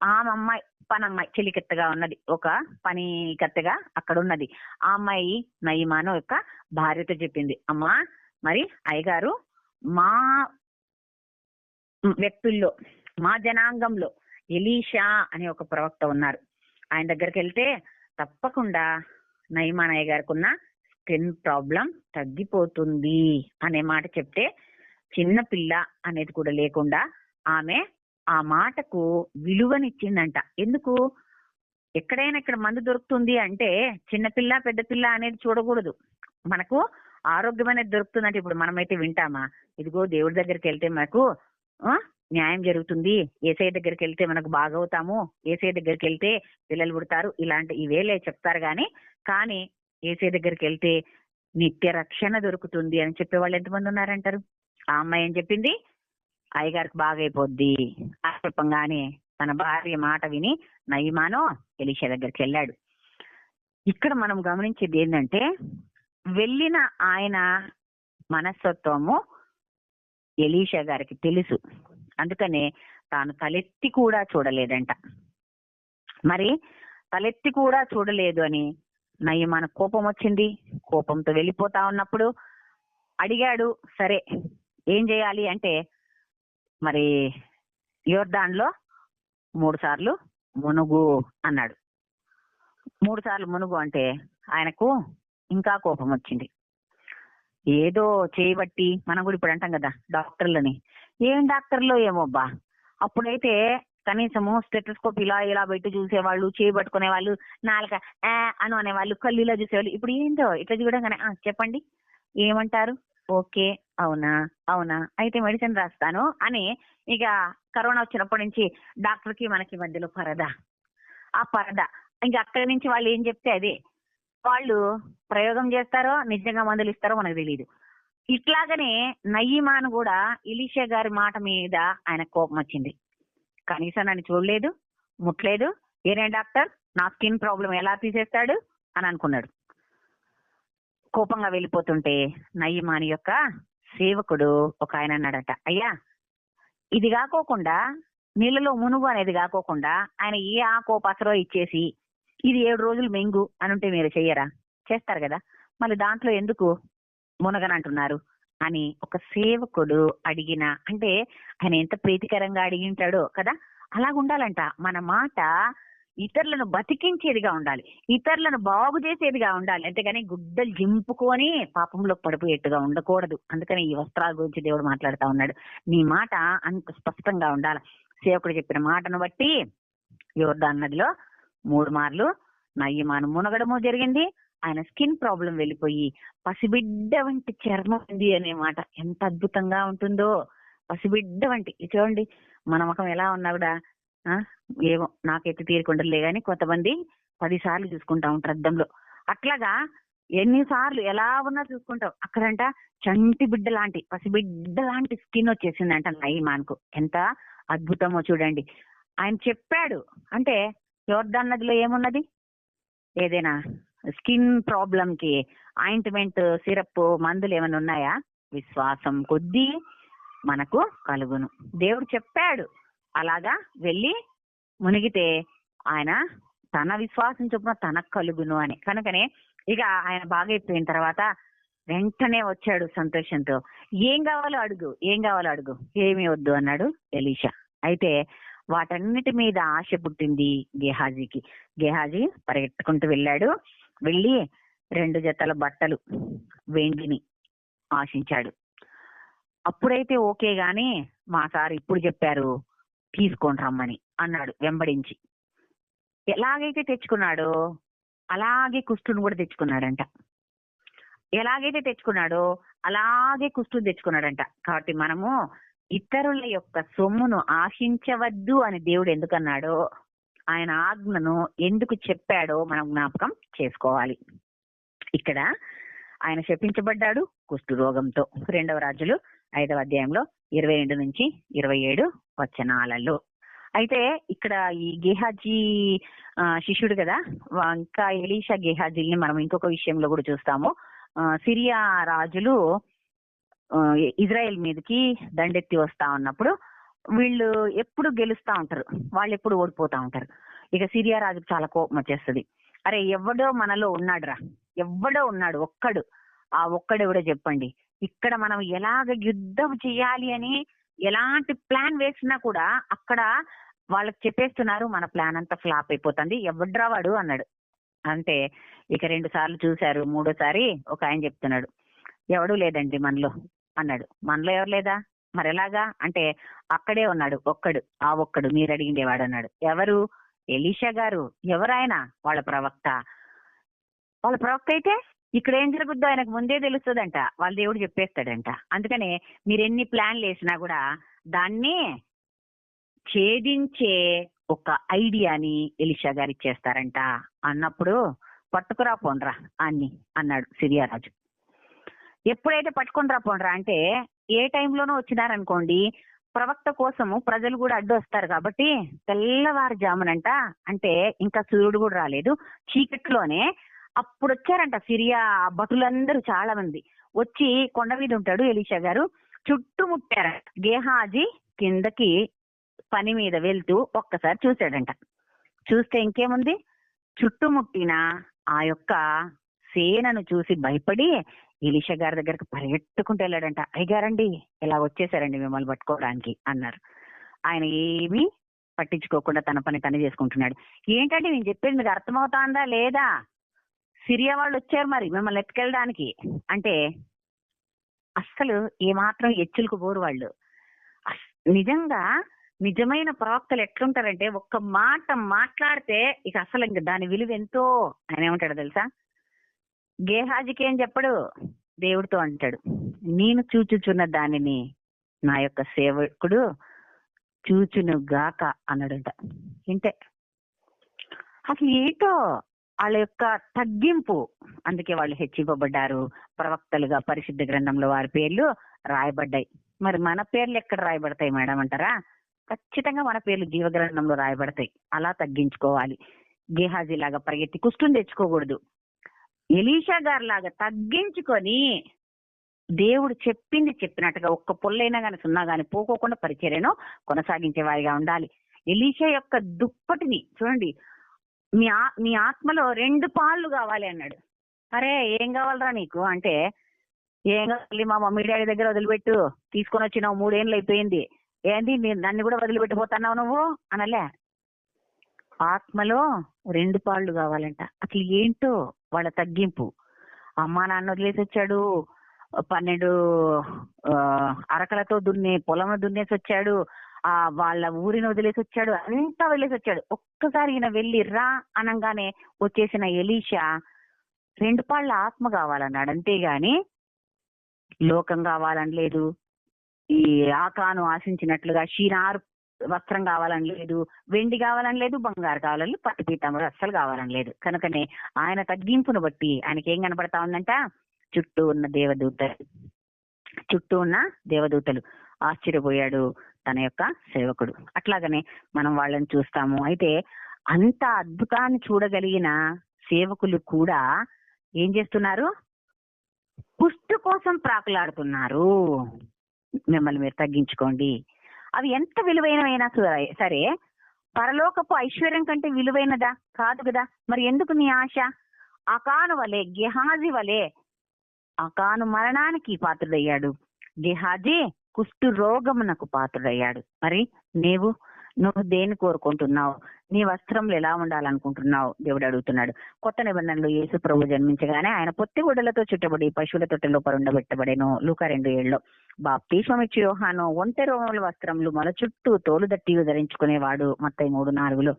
S2: ఆ అమ్మాయి పనమ్మాయి, చెలికత్తగా ఉన్నది, ఒక పని కత్తెగా అక్కడ ఉన్నది. ఆ అమ్మాయి నయమాను యొక్క భార్యతో చెప్పింది, అమ్మా మరి అయ్యగారు మా వ్యక్తుల్లో, మా జనాంగంలో ఎలీషా అనే ఒక ప్రవక్త ఉన్నారు, ఆయన దగ్గరికి వెళ్తే తప్పకుండా నయమాన్ అయ్య గారికి ఉన్న స్కిన్ ప్రాబ్లం తగ్గిపోతుంది అనే మాట చెప్తే, చిన్న పిల్ల అనేది కూడా లేకుండా ఆమె ఆ మాటకు విలువనిచ్చిందంట. ఎందుకు? ఎక్కడైనా ఇక్కడ మందు దొరుకుతుంది అంటే చిన్నపిల్ల పెద్ద పిల్ల అనేది చూడకూడదు. మనకు ఆరోగ్యం అనేది దొరుకుతుందంటే ఇప్పుడు మనమైతే వింటామా? ఇదిగో దేవుడి దగ్గరికి వెళ్తే మనకు న్యాయం జరుగుతుంది, ఏసఐ దగ్గరికి వెళ్తే మనకు బాగవుతాము, ఏసఐ దగ్గరికి వెళ్తే పిల్లలు పుడతారు, ఇలాంటి ఇవేలే చెప్తారు. కానీ ఏసఐ దగ్గరికి వెళ్తే నిత్య రక్షణ దొరుకుతుంది అని చెప్పేవాళ్ళు ఎంతమంది ఉన్నారంటారు? ఆ అమ్మాయి ఏం చెప్పింది? అయ్యగారికి బాగైపోద్ది అని చెప్పంగానే తన భార్య మాట విని నయమాను ఎలీషా దగ్గరికి వెళ్ళాడు. ఇక్కడ మనం గమనించేది ఏంటంటే, వెళ్ళిన ఆయన మనస్తత్వము ఎలీషా గారికి తెలుసు. అందుకనే తాను తలెత్తి కూడా చూడలేదంట. మరి తలెత్తి కూడా చూడలేదు అని నయమాను కోపం వచ్చింది. కోపంతో వెళ్ళిపోతా ఉన్నప్పుడు అడిగాడు, సరే ఏం చేయాలి అంటే, మరి యోర్దాన్లో 3 సార్లు మునుగు అన్నాడు. 3 సార్లు మునుగు అంటే ఆయనకు ఇంకా కోపం వచ్చింది. ఏదో చేయబట్టి, మనం కూడా ఇప్పుడు అంటాం కదా డాక్టర్లని, ఏం డాక్టర్లో ఏమోబ్బా, అప్పుడైతే కనీసము స్టెటోస్కోప్ ఇలా ఇలా పెట్టి చూసేవాళ్ళు, చేయబట్టుకునే వాళ్ళు, నాలుక అను అనేవాళ్ళు, కళ్ళు ఇలా చూసేవాళ్ళు. ఇప్పుడు ఏంటో ఇట్లా చూడగానే చెప్పండి ఏమంటారు, ఓకే అవునా అవునా అయితే మెడిసిన్ రాస్తాను అని. ఇక కరోనా వచ్చినప్పటి నుంచి డాక్టర్కి మనకి మధ్యలో పరదా, ఆ పరదా. ఇంకా అక్కడి నుంచి వాళ్ళు ఏం చెప్తే అదే. వాళ్ళు ప్రయోగం చేస్తారో నిజంగా మందులు ఇస్తారో మనకు తెలియదు. ఇట్లాగనే నయీమాను కూడా ఎలీషా గారి మాట మీద ఆయన కోపం వచ్చింది. కనీసం నన్ను చూడలేదు, ముట్టలేదు, ఏనే డాక్టర్ నా స్కిన్ ప్రాబ్లం ఎలా తీసేస్తాడు అని అనుకున్నాడు. కోపంగా వెళ్ళిపోతుంటే నయీమాను యొక్క సేవకుడు ఒక ఆయన అన్నాడట, అయ్యా ఇది కాకోకుండా నీళ్ళలో మునుగు అనేది కాకోకుండా ఆయన ఏ ఆకో పసరో ఇచ్చేసి ఇది 7 రోజులు మెంగు అని ఉంటే మీరు చెయ్యరా? చేస్తారు కదా, మళ్ళీ దాంట్లో ఎందుకు మునగనంటున్నారు అని ఒక సేవకుడు అడిగిన, అంటే ఆయన ఎంత ప్రీతికరంగా అడిగింటాడో కదా. అలాగుండాలంట మన మాట, ఇతరులను బతికించేదిగా ఉండాలి, ఇతరులను బాగు చేసేదిగా ఉండాలి, అంతేగాని గుడ్డలు జింపుకొని పాపంలో పడిపోయేట్టుగా ఉండకూడదు. అందుకని ఈ వస్త్రాల గురించి దేవుడు మాట్లాడుతా ఉన్నాడు. నీ మాట అంత స్పష్టంగా ఉండాలి. సేవకుడు చెప్పిన మాటను బట్టి యోర్దాను నదిలో 3 మార్లు నయీమాను మునగడము జరిగింది. ఆయన స్కిన్ ప్రాబ్లం వెళ్ళిపోయి పసిబిడ్డ వంటి చర్మం ఉంది అనే మాట ఎంత అద్భుతంగా ఉంటుందో. పసిబిడ్డ వంటి, చూడండి మన ముఖం ఎలా ఉన్నా కూడా ఏమో నాకైతే తీరుకుండలే గాని కొంతమంది 10 సార్లు చూసుకుంటా ఉంటారు అద్దంలో. అట్లాగా ఎన్నిసార్లు ఎలా ఉన్నా చూసుకుంటాం. అక్కడంట చంటి బిడ్డ లాంటి, పసిబిడ్డ లాంటి స్కిన్ వచ్చేసిందంట నయీమానుకు. ఎంత అద్భుతమో చూడండి. ఆయన చెప్పాడు అంటే యోర్దాను నదిలో ఏమున్నది? ఏదైనా స్కిన్ ప్రాబ్లం కి ఆయింట్మెంట్, సిరప్, మందులు ఏమైనా ఉన్నాయా? విశ్వాసం కొద్దీ మనకు కలుగును. దేవుడు చెప్పాడు అలాగా వెళ్ళి మునిగితే ఆయన తన విశ్వాసం చొప్పున తనకు కలుగును అని. కనుకనే ఇక ఆయన బాగైపోయిన తర్వాత వెంటనే వచ్చాడు సంతోషంతో. ఏం కావాలో అడుగు, ఏం కావాలో అడుగు, ఏమీ వద్దు అన్నాడు ఎలీషా. అయితే వాటన్నిటి మీద ఆశ పుట్టింది గేహాజీకి. గేహాజీ పరిగెట్టుకుంటూ వెళ్ళాడు. వెళ్ళి 2 జతల బట్టలు వెండిని ఆశించాడు. అప్పుడైతే ఓకే గాని మా సార్ ఇప్పుడు చెప్పారు తీసుకొని రమ్మని అన్నాడు వెంబడించి. ఎలాగైతే తెచ్చుకున్నాడో అలాగే కుష్టును కూడా తెచ్చుకున్నాడంట. ఎలాగైతే తెచ్చుకున్నాడో అలాగే కుష్టును తెచ్చుకున్నాడంట. కాబట్టి మనము ఇతరుల యొక్క సొమ్మును ఆశించవద్దు అని దేవుడు ఎందుకన్నాడో, ఆయన ఆజ్ఞను ఎందుకు చెప్పాడో మనం జ్ఞాపకం చేసుకోవాలి. ఇక్కడ ఆయన శపించబడ్డాడు కుష్టు రోగంతో. 2వ రాజులు 5వ అధ్యాయంలో 22 నుంచి 27 వచనాలలో. అయితే ఇక్కడ ఈ గేహాజీ శిష్యుడు కదా, ఇంకా ఎలీషా గేహాజీని మనం ఇంకొక విషయంలో కూడా చూస్తాము. సిరియా రాజులు ఇజ్రాయెల్ మీదకి దండెత్తి వస్తా ఉన్నప్పుడు వీళ్ళు ఎప్పుడు గెలుస్తా ఉంటారు, వాళ్ళు ఎప్పుడు ఓడిపోతా ఉంటారు. ఇక సిరియా రాజుకు చాలా కోపం వచ్చేస్తుంది. అరే ఎవడో మనలో ఉన్నాడురా, ఎవడో ఉన్నాడు, ఒక్కడు, ఆ ఒక్కడెవడో చెప్పండి. ఇక్కడ మనం ఎలాగ యుద్ధం చేయాలి అని ఎలాంటి ప్లాన్ వేసినా కూడా అక్కడ వాళ్ళకి చెప్పేస్తున్నారు, మన ప్లాన్ అంతా ఫ్లాప్ అయిపోతుంది, ఎవడ్రా వాడు అన్నాడు. అంటే ఇక 2 సార్లు చూశారు, 3వసారి ఒక ఆయన చెప్తున్నాడు, ఎవడూ లేదండి మనలో అన్నాడు. మనలో ఎవరు లేదా? మరి ఎలాగా అంటే అక్కడే ఉన్నాడు ఒక్కడు, ఆ ఒక్కడు మీరు అడిగిండేవాడు అన్నాడు. ఎవరు? ఎలీషా గారు. ఎవరాయన? వాళ్ళ ప్రవక్త. వాళ్ళ ప్రవక్త అయితే ఇక్కడ ఏం జరుగుద్దో ఆయనకు ముందే తెలుస్తుందంట, వాళ్ళ దేవుడు చెప్పేస్తాడంట. అందుకనే మీరు ఎన్ని ప్లాన్లు వేసినా కూడా దాన్ని ఛేదించే ఒక ఐడియాని ఎలీషా గారు ఇచ్చేస్తారంట. అన్నప్పుడు పట్టుకురా పోండ్రా అన్ని అన్నాడు సిరియా రాజు. ఎప్పుడైతే పట్టుకుని రా పోండ్రా అంటే ఏ టైంలోనూ వచ్చినారనుకోండి, ప్రవక్త కోసము ప్రజలు కూడా అడ్డు వస్తారు. కాబట్టి తెల్లవారుజామునంట, అంటే ఇంకా సూర్యుడు కూడా రాలేదు, చీకట్లోనే అప్పుడు వచ్చారంట సిరియా భటులందరూ చాలా మంది వచ్చి, కొండ మీద ఉంటాడు ఎలీషా గారు, చుట్టుముట్టారంట. గేహాజీ కిందకి పని మీద వెళ్తూ ఒక్కసారి చూశాడంట. చూస్తే ఇంకేముంది, చుట్టుముట్టిన ఆ యొక్క సేనను చూసి భయపడి ఎలీషా గారి దగ్గరకు పరిగెట్టుకుంటూ వెళ్ళాడంట. అయ్యగారండి ఇలా వచ్చేసారండి మిమ్మల్ని పట్టుకోవడానికి అన్నారు. ఆయన ఏమీ పట్టించుకోకుండా తన పని తను చేసుకుంటున్నాడు. ఏంటంటే నేను చెప్పేది మీకు అర్థమవుతాందా లేదా? సిరియా వాళ్ళు వచ్చారు మరి మిమ్మల్ని ఎత్తుకెళ్ళడానికి అంటే అస్సలు ఏమాత్రం ఎచ్చులకు పోరు వాళ్ళు. నిజంగా నిజమైన ప్రవక్తలు ఎట్లుంటారంటే ఒక్క మాట మాట్లాడితే ఇక అసలు ఇంక దాని విలువ ఎంతో. ఆయన ఏమంటాడు తెలుసా? గేహాజీకి ఏం చెప్పడు, దేవుడితో అంటాడు, నేను చూచుచున్న దానిని నా యొక్క సేవకుడు చూచును గాక అన్నాడంట. ఇంతే. అసలు ఏంటో వాళ్ళ యొక్క తగ్గింపు, అందుకే వాళ్ళు హెచ్చింపబడ్డారు. ప్రవక్తలుగా పరిశుద్ధ గ్రంథంలో వారి పేర్లు రాయబడ్డాయి. మరి మన పేర్లు ఎక్కడ రాయబడతాయి మేడం అంటారా? ఖచ్చితంగా మన పేర్లు జీవగ్రంథంలో రాయబడతాయి. అలా తగ్గించుకోవాలి. గేహాజీ లాగా పరిగెత్తి కుష్టుని తెచ్చుకోకూడదు. ఎలీషా గారి లాగా తగ్గించుకొని దేవుడు చెప్పింది చెప్పినట్టుగా ఒక్క పొల్లైనా గాని సున్నా గాని పోకోకుండా పరిచర్యను కొనసాగించే వారిగా ఉండాలి. ఎలీషా యొక్క దుప్పటిని చూడండి, మీ ఆత్మలో 2 పాళ్ళు కావాలి అన్నాడు. అరే ఏం కావాలరా నీకు అంటే, ఏం కావాలి మా మమ్మీ డాడీ దగ్గర వదిలిపెట్టు, తీసుకొని వచ్చినావు 3 ఏళ్ళు అయిపోయింది, ఏంది నన్ను కూడా వదిలిపెట్టిపోతున్నావు నువ్వు అనలే. ఆత్మలో 2 పాళ్ళు కావాలంట. అసలు ఏంటో వాళ్ళ తగ్గింపు. అమ్మా నాన్న వదిలేసి వచ్చాడు, 12 అరకలతో పొలం దున్నేసి వచ్చాడు, వాళ్ళ ఊరిని వదిలేసి వచ్చాడు, అంతా వదిలేసి వచ్చాడు. ఒక్కసారి ఈయన వెళ్ళి రా అనగానే వచ్చేసిన ఎలీషా 2 పాళ్ళ ఆత్మ కావాలన్నాడు. అంతేగాని లోకం కావాలని లేదు, ఈ ఆకాను ఆశించినట్లుగా షీనారు వస్త్రం కావాలని లేదు, వెండి కావాలని లేదు, బంగారు కావాలని, పట్టు పీతాంబరు అస్సలు కావాలని లేదు. కనుకనే ఆయన తగ్గింపును బట్టి ఆయనకి ఏం కనపడతా ఉందంట? చుట్టూ ఉన్న దేవదూతలు ఆశ్చర్యపోయాడు తన యొక్క సేవకుడు. అట్లాగనే మనం వాళ్ళని చూస్తాము. అయితే అంత అద్భుతాన్ని చూడగలిగిన సేవకులు కూడా ఏం చేస్తున్నారు? పుష్టి కోసం ప్రాకులాడుతున్నారు. మిమ్మల్ని మీరు తగ్గించుకోండి. అవి ఎంత విలువైనవైనా సరే పరలోకపు ఐశ్వర్యం కంటే విలువైనదా? కాదు కదా. మరి ఎందుకు నీ ఆశ? అకాను వలె, గెహాజీ వలె. అకాను మరణానికి పాత్రుడయ్యాడు, గెహాజీ కుష్టు రోగమునకు పాత్రుడయ్యాడు. మరి నువ్వు దేన్ని కోరుకుంటున్నావు? నీ వస్త్రములు ఎలా ఉండాలనుకుంటున్నావు? దేవుడు అడుగుతున్నాడు. కొత్త నిబంధనలు యేసు ప్రభు జన్మించగానే ఆయన పొత్తి గుడ్డలతో చుట్టబడి పశువుల తొట్టెలో పరుండబెట్టబడేను. లూకా 2:7. బాప్తిస్మమిచ్చు యోహాను ఒంటె రోమముల వస్త్రములు మొల చుట్టూ తోలుదట్టి ధరించుకునేవాడు. మత్తయి 3:4.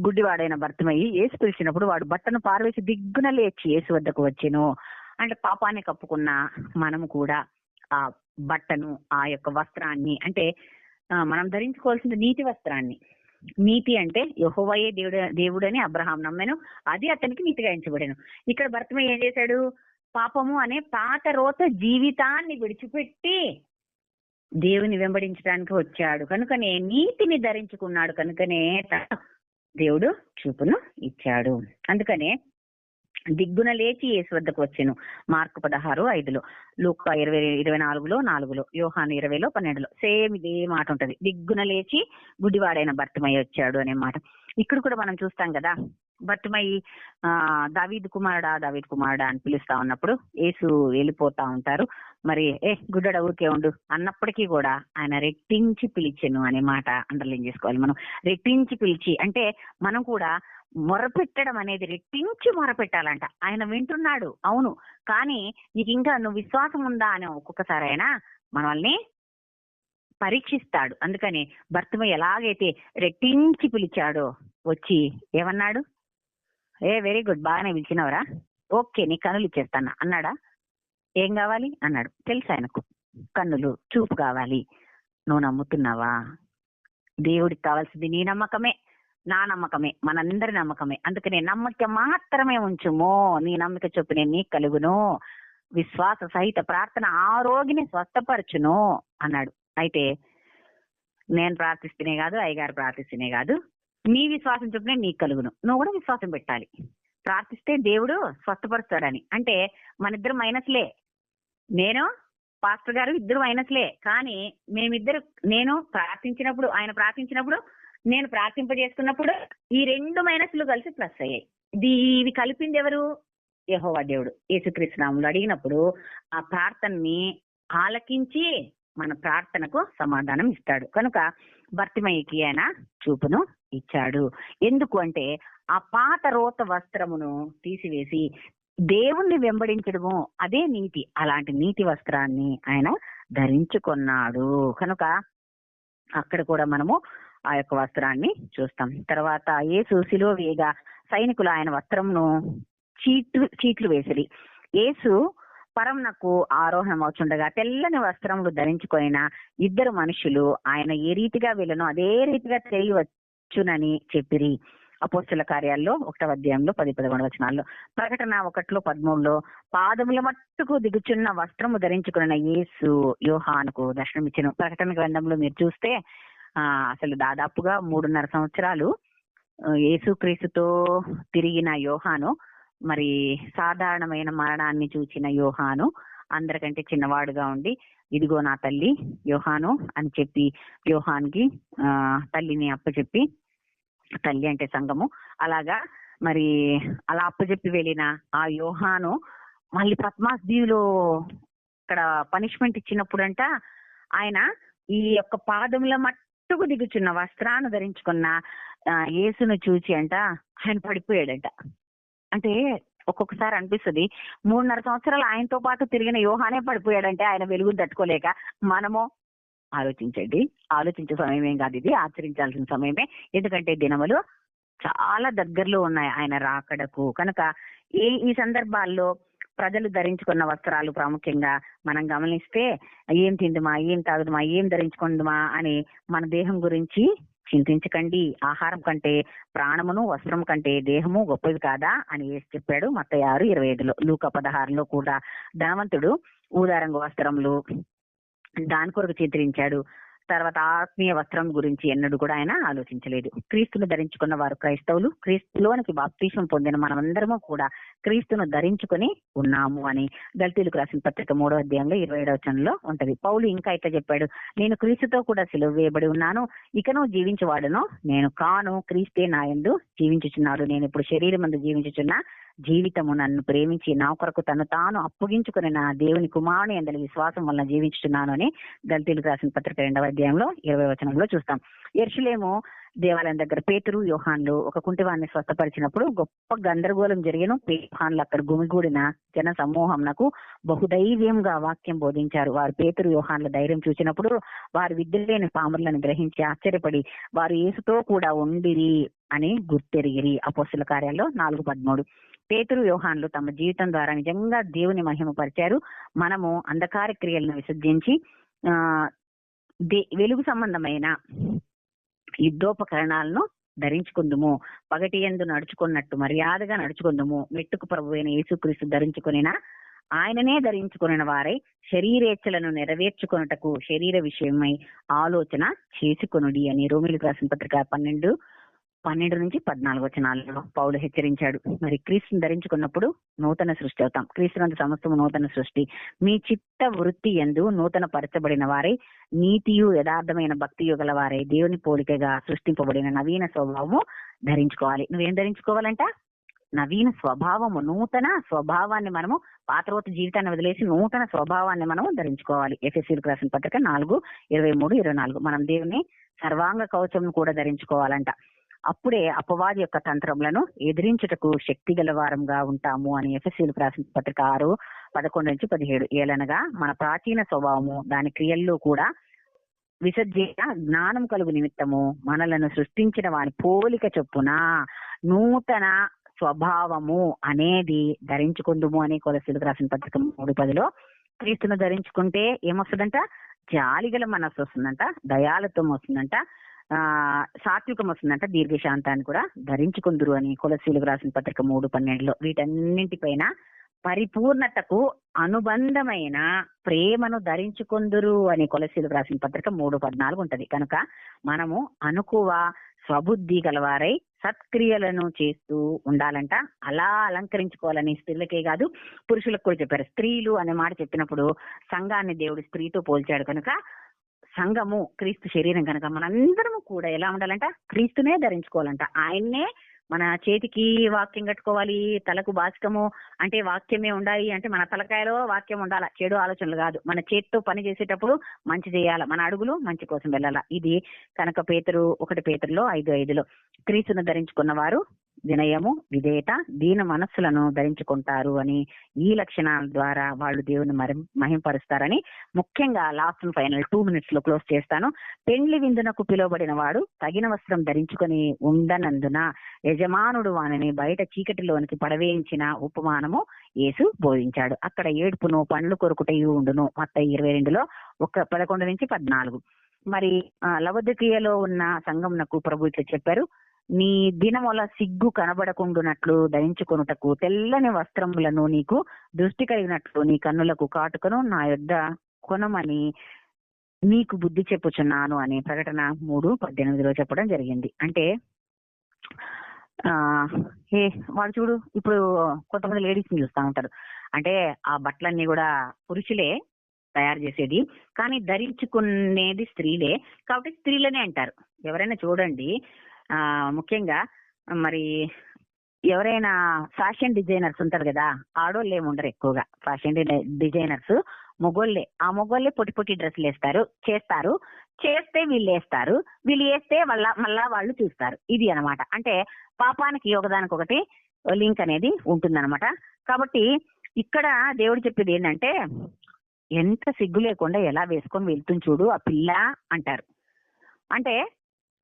S2: గుడ్డివాడైన భర్తమయ్యి యేసు పిలిచినప్పుడు వాడు బట్టను పారవేసి దిగ్గున లేచి యేసు వద్దకు వచ్చెను. అంటే పాపాన్ని కప్పుకున్న మనము కూడా ఆ బట్టను, ఆ యొక్క వస్త్రాన్ని, అంటే మనం ధరించుకోవాల్సిన నీతి వస్త్రాన్ని. నీతి అంటే యెహోవాయే దేవుడని అబ్రహాం నమ్మెను, అది అతనికి నీతిగా ఎంచబడెను. ఇక్కడ భర్తమయ్య ఏం చేశాడు? పాపము అనే పాత రోత జీవితాన్ని విడిచిపెట్టి దేవుని వెంబడించడానికి వచ్చాడు. కనుకనే నీతిని ధరించుకున్నాడు. కనుకనే దేవుడు చూపును ఇచ్చాడు. అందుకనే దిగ్గున లేచి యేసు వద్దకు వచ్చెను. మార్కు 16:5, లూకా 20:24, యోహాను 20:12 సేమ్ ఇదే మాట ఉంటది. దిగ్గున లేచి గుడివాడైన భర్తమయ్య వచ్చాడు అనే మాట. ఇక్కడ కూడా మనం చూస్తాం కదా, భర్తమయ్యి దావీదు కుమారుడా అని పిలుస్తా ఉన్నప్పుడు యేసు వెళ్ళిపోతా ఉంటారు. మరి గుడ్డడ ఊరికే ఉండు అన్నప్పటికీ కూడా ఆయన రెట్టించి పిలిచెను అనే మాట అండర్లైన్ చేసుకోవాలి మనం. రెట్టించి పిలిచి అంటే మనం కూడా మొరపెట్టడం అనేది రెట్టించి మొరపెట్టాలంట. ఆయన వింటున్నాడు, అవును, కానీ నీకు ఇంకా నువ్వు విశ్వాసం ఉందా అని ఒక్కొక్కసారి ఆయన మనల్ని పరీక్షిస్తాడు. అందుకని భర్తమయ్య ఎలాగైతే రెట్టించి పిలిచాడో వచ్చి ఏమన్నాడు? వెరీ గుడ్, బాగానే పిలిచినవరా, ఓకే నీ కన్నులు ఇచ్చేస్తాను అన్నాడా? ఏం కావాలి అన్నాడు. తెలుసు ఆయనకు కన్నులు, చూపు కావాలి. నువ్వు నమ్ముతున్నావా? దేవుడికి కావాల్సింది నీ నమ్మకమే, నా నమ్మకమే, మనందరి నమ్మకమే. అందుకనే నమ్మకం మాత్రమే ఉంచుము, నీ నమ్మక చొప్పున నీ కలుగును, విశ్వాస సహిత ప్రార్థన ఆ రోగిని స్వస్థపరచును అన్నాడు. అయితే నేను ప్రార్థిస్తేనే కాదు, అయ్యగారు ప్రార్థిస్తేనే కాదు, నీ విశ్వాసం చొప్పునే నీకు కలుగును. నువ్వు కూడా విశ్వాసం పెట్టాలి. ప్రార్థిస్తే దేవుడు స్వస్థపరుస్తాడని. అంటే మన ఇద్దరు మైనస్లే, నేను పాస్టర్ గారు ఇద్దరు మైనస్లే, కానీ నేను ప్రార్థించినప్పుడు, ఆయన ప్రార్థించినప్పుడు, నేను ప్రార్థింపజేసుకున్నప్పుడు ఈ 2 మైనస్లు కలిసి ప్లస్ అయ్యాయి. ఇవి కలిపింది ఎవరు? యెహోవా దేవుడు. యేసుక్రీస్తు నామములో అడిగినప్పుడు ఆ ప్రార్థనని ఆలకించి మన ప్రార్థనకు సమాధానం ఇస్తాడు. కనుక భర్తిమయ్యకి ఆయన చూపును ఇచ్చాడు. ఎందుకు అంటే ఆ పాత రోత వస్త్రమును తీసివేసి దేవుణ్ణి వెంబడించడము అదే నీతి. అలాంటి నీతి వస్త్రాన్ని ఆయన ధరించుకున్నాడు. కనుక అక్కడ కూడా మనము ఆ యొక్క వస్త్రాన్ని చూస్తాం. తర్వాత యేసు శిలువ వేయగా సైనికులు ఆయన వస్త్రమును చీట్లు వేసిరి. యేసు పరమునకు ఆరోహణం అవుతుండగా తెల్లని వస్త్రములు ధరించుకొనిన 2 మనుషులు ఆయన ఏ రీతిగా వెళ్ళను అదే రీతిగా తిరిగి వచ్చునని చెప్పిరి. అపోస్తల కార్యాల్లో 1వ అధ్యాయంలో 10-11 వచనాల్లో. ప్రకటన 1:13 పాదముల మట్టుకు దిగుచున్న వస్త్రము ధరించుకున్న యేసు యోహానుకు దర్శనమిచ్చెను. ప్రకటన గ్రంథంలో మీరు చూస్తే అసలు దాదాపుగా 3.5 సంవత్సరాలు యేసుక్రీస్తుతో తిరిగిన యోహాను, మరి సాధారణమైన మరణాన్ని చూచిన యోహాను అందరికంటే చిన్నవాడుగా ఉండి, ఇదిగో నా తల్లి యోహాను అని చెప్పి యోహాన్కి తల్లిని అప్పచెప్పి, తల్లి అంటే సంఘము, అలాగా మరి అలా అప్పచెప్పి వెళ్ళిన ఆ యోహాను మళ్ళీ పద్మాస్ దీవిలో ఇక్కడ పనిష్మెంట్ ఇచ్చినప్పుడంట ఆయన ఈ యొక్క పాదముల మట్టుకు దిగుచున్న వస్త్రాన్ని ధరించుకున్న యేసును చూచి అంట ఆయన పడిపోయాడంట. అంటే ఒక్కొక్కసారి అనిపిస్తుంది 3.5 సంవత్సరాలు ఆయనతో పాటు తిరిగిన యోహానే పడిపోయాడంటే ఆయన వెలుగును తట్టుకోలేక. మనము ఆలోచించే సమయం ఏం కాదు, ఇది ఆచరించాల్సిన సమయమే. ఎందుకంటే దినములు చాలా దగ్గరలో ఉన్నాయి ఆయన రాకడకు. కనుక ఈ సందర్భాల్లో ప్రజలు ధరించుకున్న వస్త్రాలు ప్రాముఖ్యంగా మనం గమనిస్తే ఏం తిందుమా, ఏం తాగుదుమా, ఏం ధరించుకుందుమా అని మన దేహం గురించి చింతించకండి. ఆహారం కంటే ప్రాణమును, వస్త్రం కంటే దేహము గొప్పది కాదా అని చెప్పాడు మత్తయి 6:25. లూకా 16లో కూడా ధనవంతుడు ఊదారంగు వస్త్రములు దాని కొరకు చిత్రించాడు. తర్వాత ఆత్మీయ వస్త్రం గురించి ఎన్నడూ కూడా ఆయన ఆలోచించలేదు. క్రీస్తును ధరించుకున్న వారు క్రైస్తవులు, క్రీస్తులోనికి బాప్తీసం పొందిన మనమందరము కూడా క్రీస్తును ధరించుకొని ఉన్నాము అని గల్తీయులకు రాసిన పత్రిక 3వ అధ్యాయంలో 27వ వచనంలో ఉంటది. పౌలు ఇంకా ఇట్లా చెప్పాడు, నేను క్రీస్తుతో కూడా సిలువ వేయబడి ఉన్నాను, ఇకను జీవించువాడును నేను కాను, క్రీస్తే నా యందు జీవించుచున్నాడు. నేను ఇప్పుడు శరీరమందు జీవించుచున్న జీవితము నన్ను ప్రేమించి నా కొరకు తను తాను అప్పగించుకుని నా దేవుని కుమారుని యందలి విశ్వాసం వలన జీవించుచున్నాను అని గల్తీయులకు రాసిన పత్రిక 2వ అధ్యాయంలో 20వ వచనంలో చూస్తాం. యెరూషలేము దేవాలయం దగ్గర పేతురు, యోహాన్లు ఒక కుంటివాడిని స్వస్థపరిచినప్పుడు గొప్ప గందరగోళం జరిగేను. యోహాన్లు అక్కడ గుమిగూడిన జన సమూహంనకు బహుధైర్యంగా వాక్యం బోధించారు. వారు పేతురు, యోహాన్ల ధైర్యం చూసినప్పుడు వారు విద్యలేని పామరులను గ్రహించి ఆశ్చర్యపడి వారు యేసుతో కూడా ఉండిరి అని గుర్తెరిగిరి. అపోస్తల కార్యాల్లో 4:13. పేతురు, యోహాన్లు తమ జీవితం ద్వారా నిజంగా దేవుని మహిమపరిచారు. మనము అంధకార క్రియలను విసర్జించి వెలుగు సంబంధమైన యుద్ధోపకరణాలను ధరించుకుందుము, పగటి యందు నడుచుకున్నట్టు మర్యాదగా నడుచుకుందుము, మెట్టుకు ప్రభు అయిన యేసుక్రీస్తు ధరించుకునిన ఆయననే ధరించుకుని వారై శరీరేచ్ఛలను నెరవేర్చుకొనుటకు శరీర విషయమై ఆలోచన చేసుకొనుడి అని రోమీయులకు రాసిన పత్రిక 12-14 వచనాలలో పౌలు హెచ్చరించాడు. మరి క్రీస్తుని ధరించుకున్నప్పుడు నూతన సృష్టి అవుతాం. క్రీస్తునందు సమస్తము నూతన సృష్టి. మీ చిత్త వృత్తి యందు నూతన పరచబడిన వారై నీతియు యథార్థమైన భక్తియు గల వారై దేవుని పోలికగా సృష్టింపబడిన నవీన స్వభావము ధరించుకోవాలి. నువ్వేం ధరించుకోవాలంట? నవీన స్వభావము, నూతన స్వభావాన్ని మనము పాతరోత జీవితాన్ని వదిలేసి నూతన స్వభావాన్ని మనము ధరించుకోవాలి. ఎఫెసీయులకు రాసిన పత్రిక 4:23-24. మనం దేవుని సర్వాంగ కవచం కూడా ధరించుకోవాలంట. అప్పుడే అపవాది యొక్క తంత్రములను ఎదిరించుటకు శక్తి గల వారంగా ఉంటాము అని ఎఫెసీయులకు రాసిన పత్రిక 6:11-17. ఏలనగా మన ప్రాచీన స్వభావము దాని క్రియల్లో కూడా విసర్జించిన జ్ఞానం కలుగు నిమిత్తము మనలను సృష్టించిన వాని పోలిక చొప్పున నూతన స్వభావము అనేది ధరించుకుందుము అని కొలసీలకు రాసిన పత్రిక 3:10లో. క్రీస్తును ధరించుకుంటే ఏమొస్తుందంట? జాలిగల మనస్సు వస్తుందంట, దయాలత్వం వస్తుందంట, సాత్వికం వస్తుందంట, దీర్ఘశాంతాన్ని కూడా ధరించుకుందురు అని కొలసీలకు రాసిన పత్రిక 3:12లో. వీటన్నింటిపైన పరిపూర్ణతకు అనుబంధమైన ప్రేమను ధరించుకుందురు అని కొలసీలకు రాసిన పత్రిక 3:14 ఉంటది. కనుక మనము అనుకువ స్వబుద్ధి గలవారై సత్క్రియలను చేస్తూ ఉండాలంట. అలా అలంకరించుకోవాలని స్త్రీలకే కాదు పురుషులకు కూడా చెప్పారు. స్త్రీలు అనే మాట చెప్పినప్పుడు సంఘాన్ని దేవుడు స్త్రీతో పోల్చాడు. కనుక సంఘము క్రీస్తు శరీరం కనుక మనందరము కూడా ఎలా ఉండాలంట? క్రీస్తునే ధరించుకోవాలంట. ఆయన్నే మన చేతికి వాక్యం కట్టుకోవాలి, తలకు బాసికము అంటే వాక్యమే ఉండాలి. అంటే మన తలకాయలో వాక్యం ఉండాలా, చెడు ఆలోచనలు కాదు. మన చేతితో పని చేసేటప్పుడు మంచి చేయాలా, మన అడుగులు మంచి కోసం వెళ్ళాలా. ఇది కనుక 1 పేతురులో 5:5లో క్రీస్తును ధరించుకున్న వారు వినయము, విధేయత, దీన మనస్సులను ధరించుకుంటారు అని ఈ లక్షణాల ద్వారా వాళ్ళు దేవుని మహింపరుస్తారని ముఖ్యంగా లాస్ట్ అండ్ ఫైనల్ 2 minutes లో క్లోజ్ చేస్తాను. పెండ్లి విందునకు పిలువబడిన వాడు తగిన వస్త్రం ధరించుకొని ఉండనందున యజమానుడు వానిని బయట చీకటిలోనికి పడవేయించిన ఉపమానము యేసు బోధించాడు. అక్కడ ఏడుపును పండ్లు కొరుకుటయు ఉండును. మత్తయి 22లో 11-14. మరి లవొదికీయలో ఉన్న సంఘమునకు ప్రభు ఇట్లా చెప్పారు, నీ దినముల సిగ్గు కనబడకుండునట్లు ధరించుకొనుటకు తెల్లని వస్త్రములను నీకు దృష్టి కలిగినట్లు నీ కన్నులకు కాటుకను నా యొద్ద కొనమని నీకు బుద్ధి చెప్పుచున్నాను అని ప్రకటన 3:18 చెప్పడం జరిగింది. అంటే వాడు చూడు, ఇప్పుడు కొంతమంది లేడీస్ ని చూస్తా ఉంటారు. అంటే ఆ బట్టలన్నీ కూడా పురుషులే తయారు చేసేది, కానీ ధరించుకునేది స్త్రీలే, కాబట్టి స్త్రీలనే అంటారు. ఎవరైనా చూడండి, ముఖ్యంగా మరి ఎవరైనా ఫ్యాషన్ డిజైనర్స్ ఉంటారు కదా, ఆడోళ్ళు ఏముండరు ఎక్కువగా. ఫ్యాషన్ డిజైనర్స్ మొగోళ్ళే. ఆ మొగోళ్ళే పొట్టి పొట్టి డ్రెస్సులు చేస్తే వీళ్ళు వేస్తే మళ్ళా వాళ్ళు చూస్తారు. ఇది అన్నమాట. అంటే పాపానికి యోగదానికి ఒకటి లింక్ అనేది ఉంటుందన్నమాట. కాబట్టి ఇక్కడ దేవుడు చెప్పేది ఏంటంటే, ఎంత సిగ్గు లేకుండా ఎలా వేసుకొని వెళ్తుంది చూడు ఆ పిల్ల అంటారు. అంటే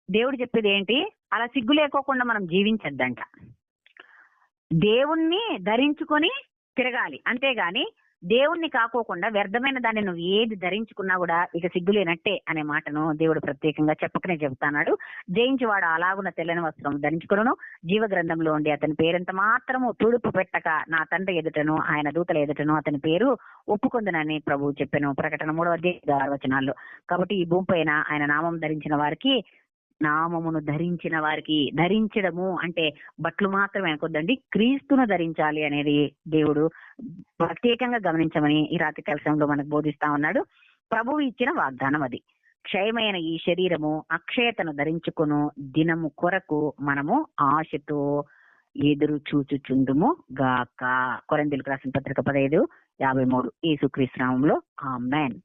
S2: దేవుడు చెప్పేది ఏంటి, అలా సిగ్గు లేకోకుండా మనం జీవించద్దంట. దేవుణ్ణి ధరించుకొని తిరగాలి, అంతేగాని దేవుణ్ణి కాకోకుండా వ్యర్థమైన దాన్ని నువ్వు ఏది ధరించుకున్నా కూడా ఇక సిగ్గులేనట్టే అనే మాటను దేవుడు ప్రత్యేకంగా చెప్పకనే చెబుతున్నాడు. జయించువాడు అలాగున్న తెల్లని వస్త్రం ధరించుకును, జీవ గ్రంథంలో ఉండి అతని పేరెంత మాత్రము తుడుపు పెట్టక నా తండ్రి ఎదుటను ఆయన దూతల ఎదుటను అతని పేరు ఒప్పుకొందునని ప్రభువు చెప్పాను. ప్రకటన 3:6 కాబట్టి ఈ భూమి పైన ఆయన నామం ధరించిన వారికి, నామమును ధరించిన వారికి, ధరించడము అంటే బట్టలు మాత్రమే అనుకోద్దండి, క్రీస్తును ధరించాలి అనేది దేవుడు ప్రత్యేకంగా గమనించమని ఈ రాత్రి కలశంలో మనకు బోధిస్తా ఉన్నాడు. ప్రభువు ఇచ్చిన వాగ్దానం అది. క్షయమైన ఈ శరీరము అక్షయతను ధరించుకును దినము కొరకు మనము ఆశతో ఎదురు చూచుచుందుము గాక. కొరింథీయులకు రాసిన పత్రిక 15:53. యేసుక్రీస్తు నామములో ఆమేన్.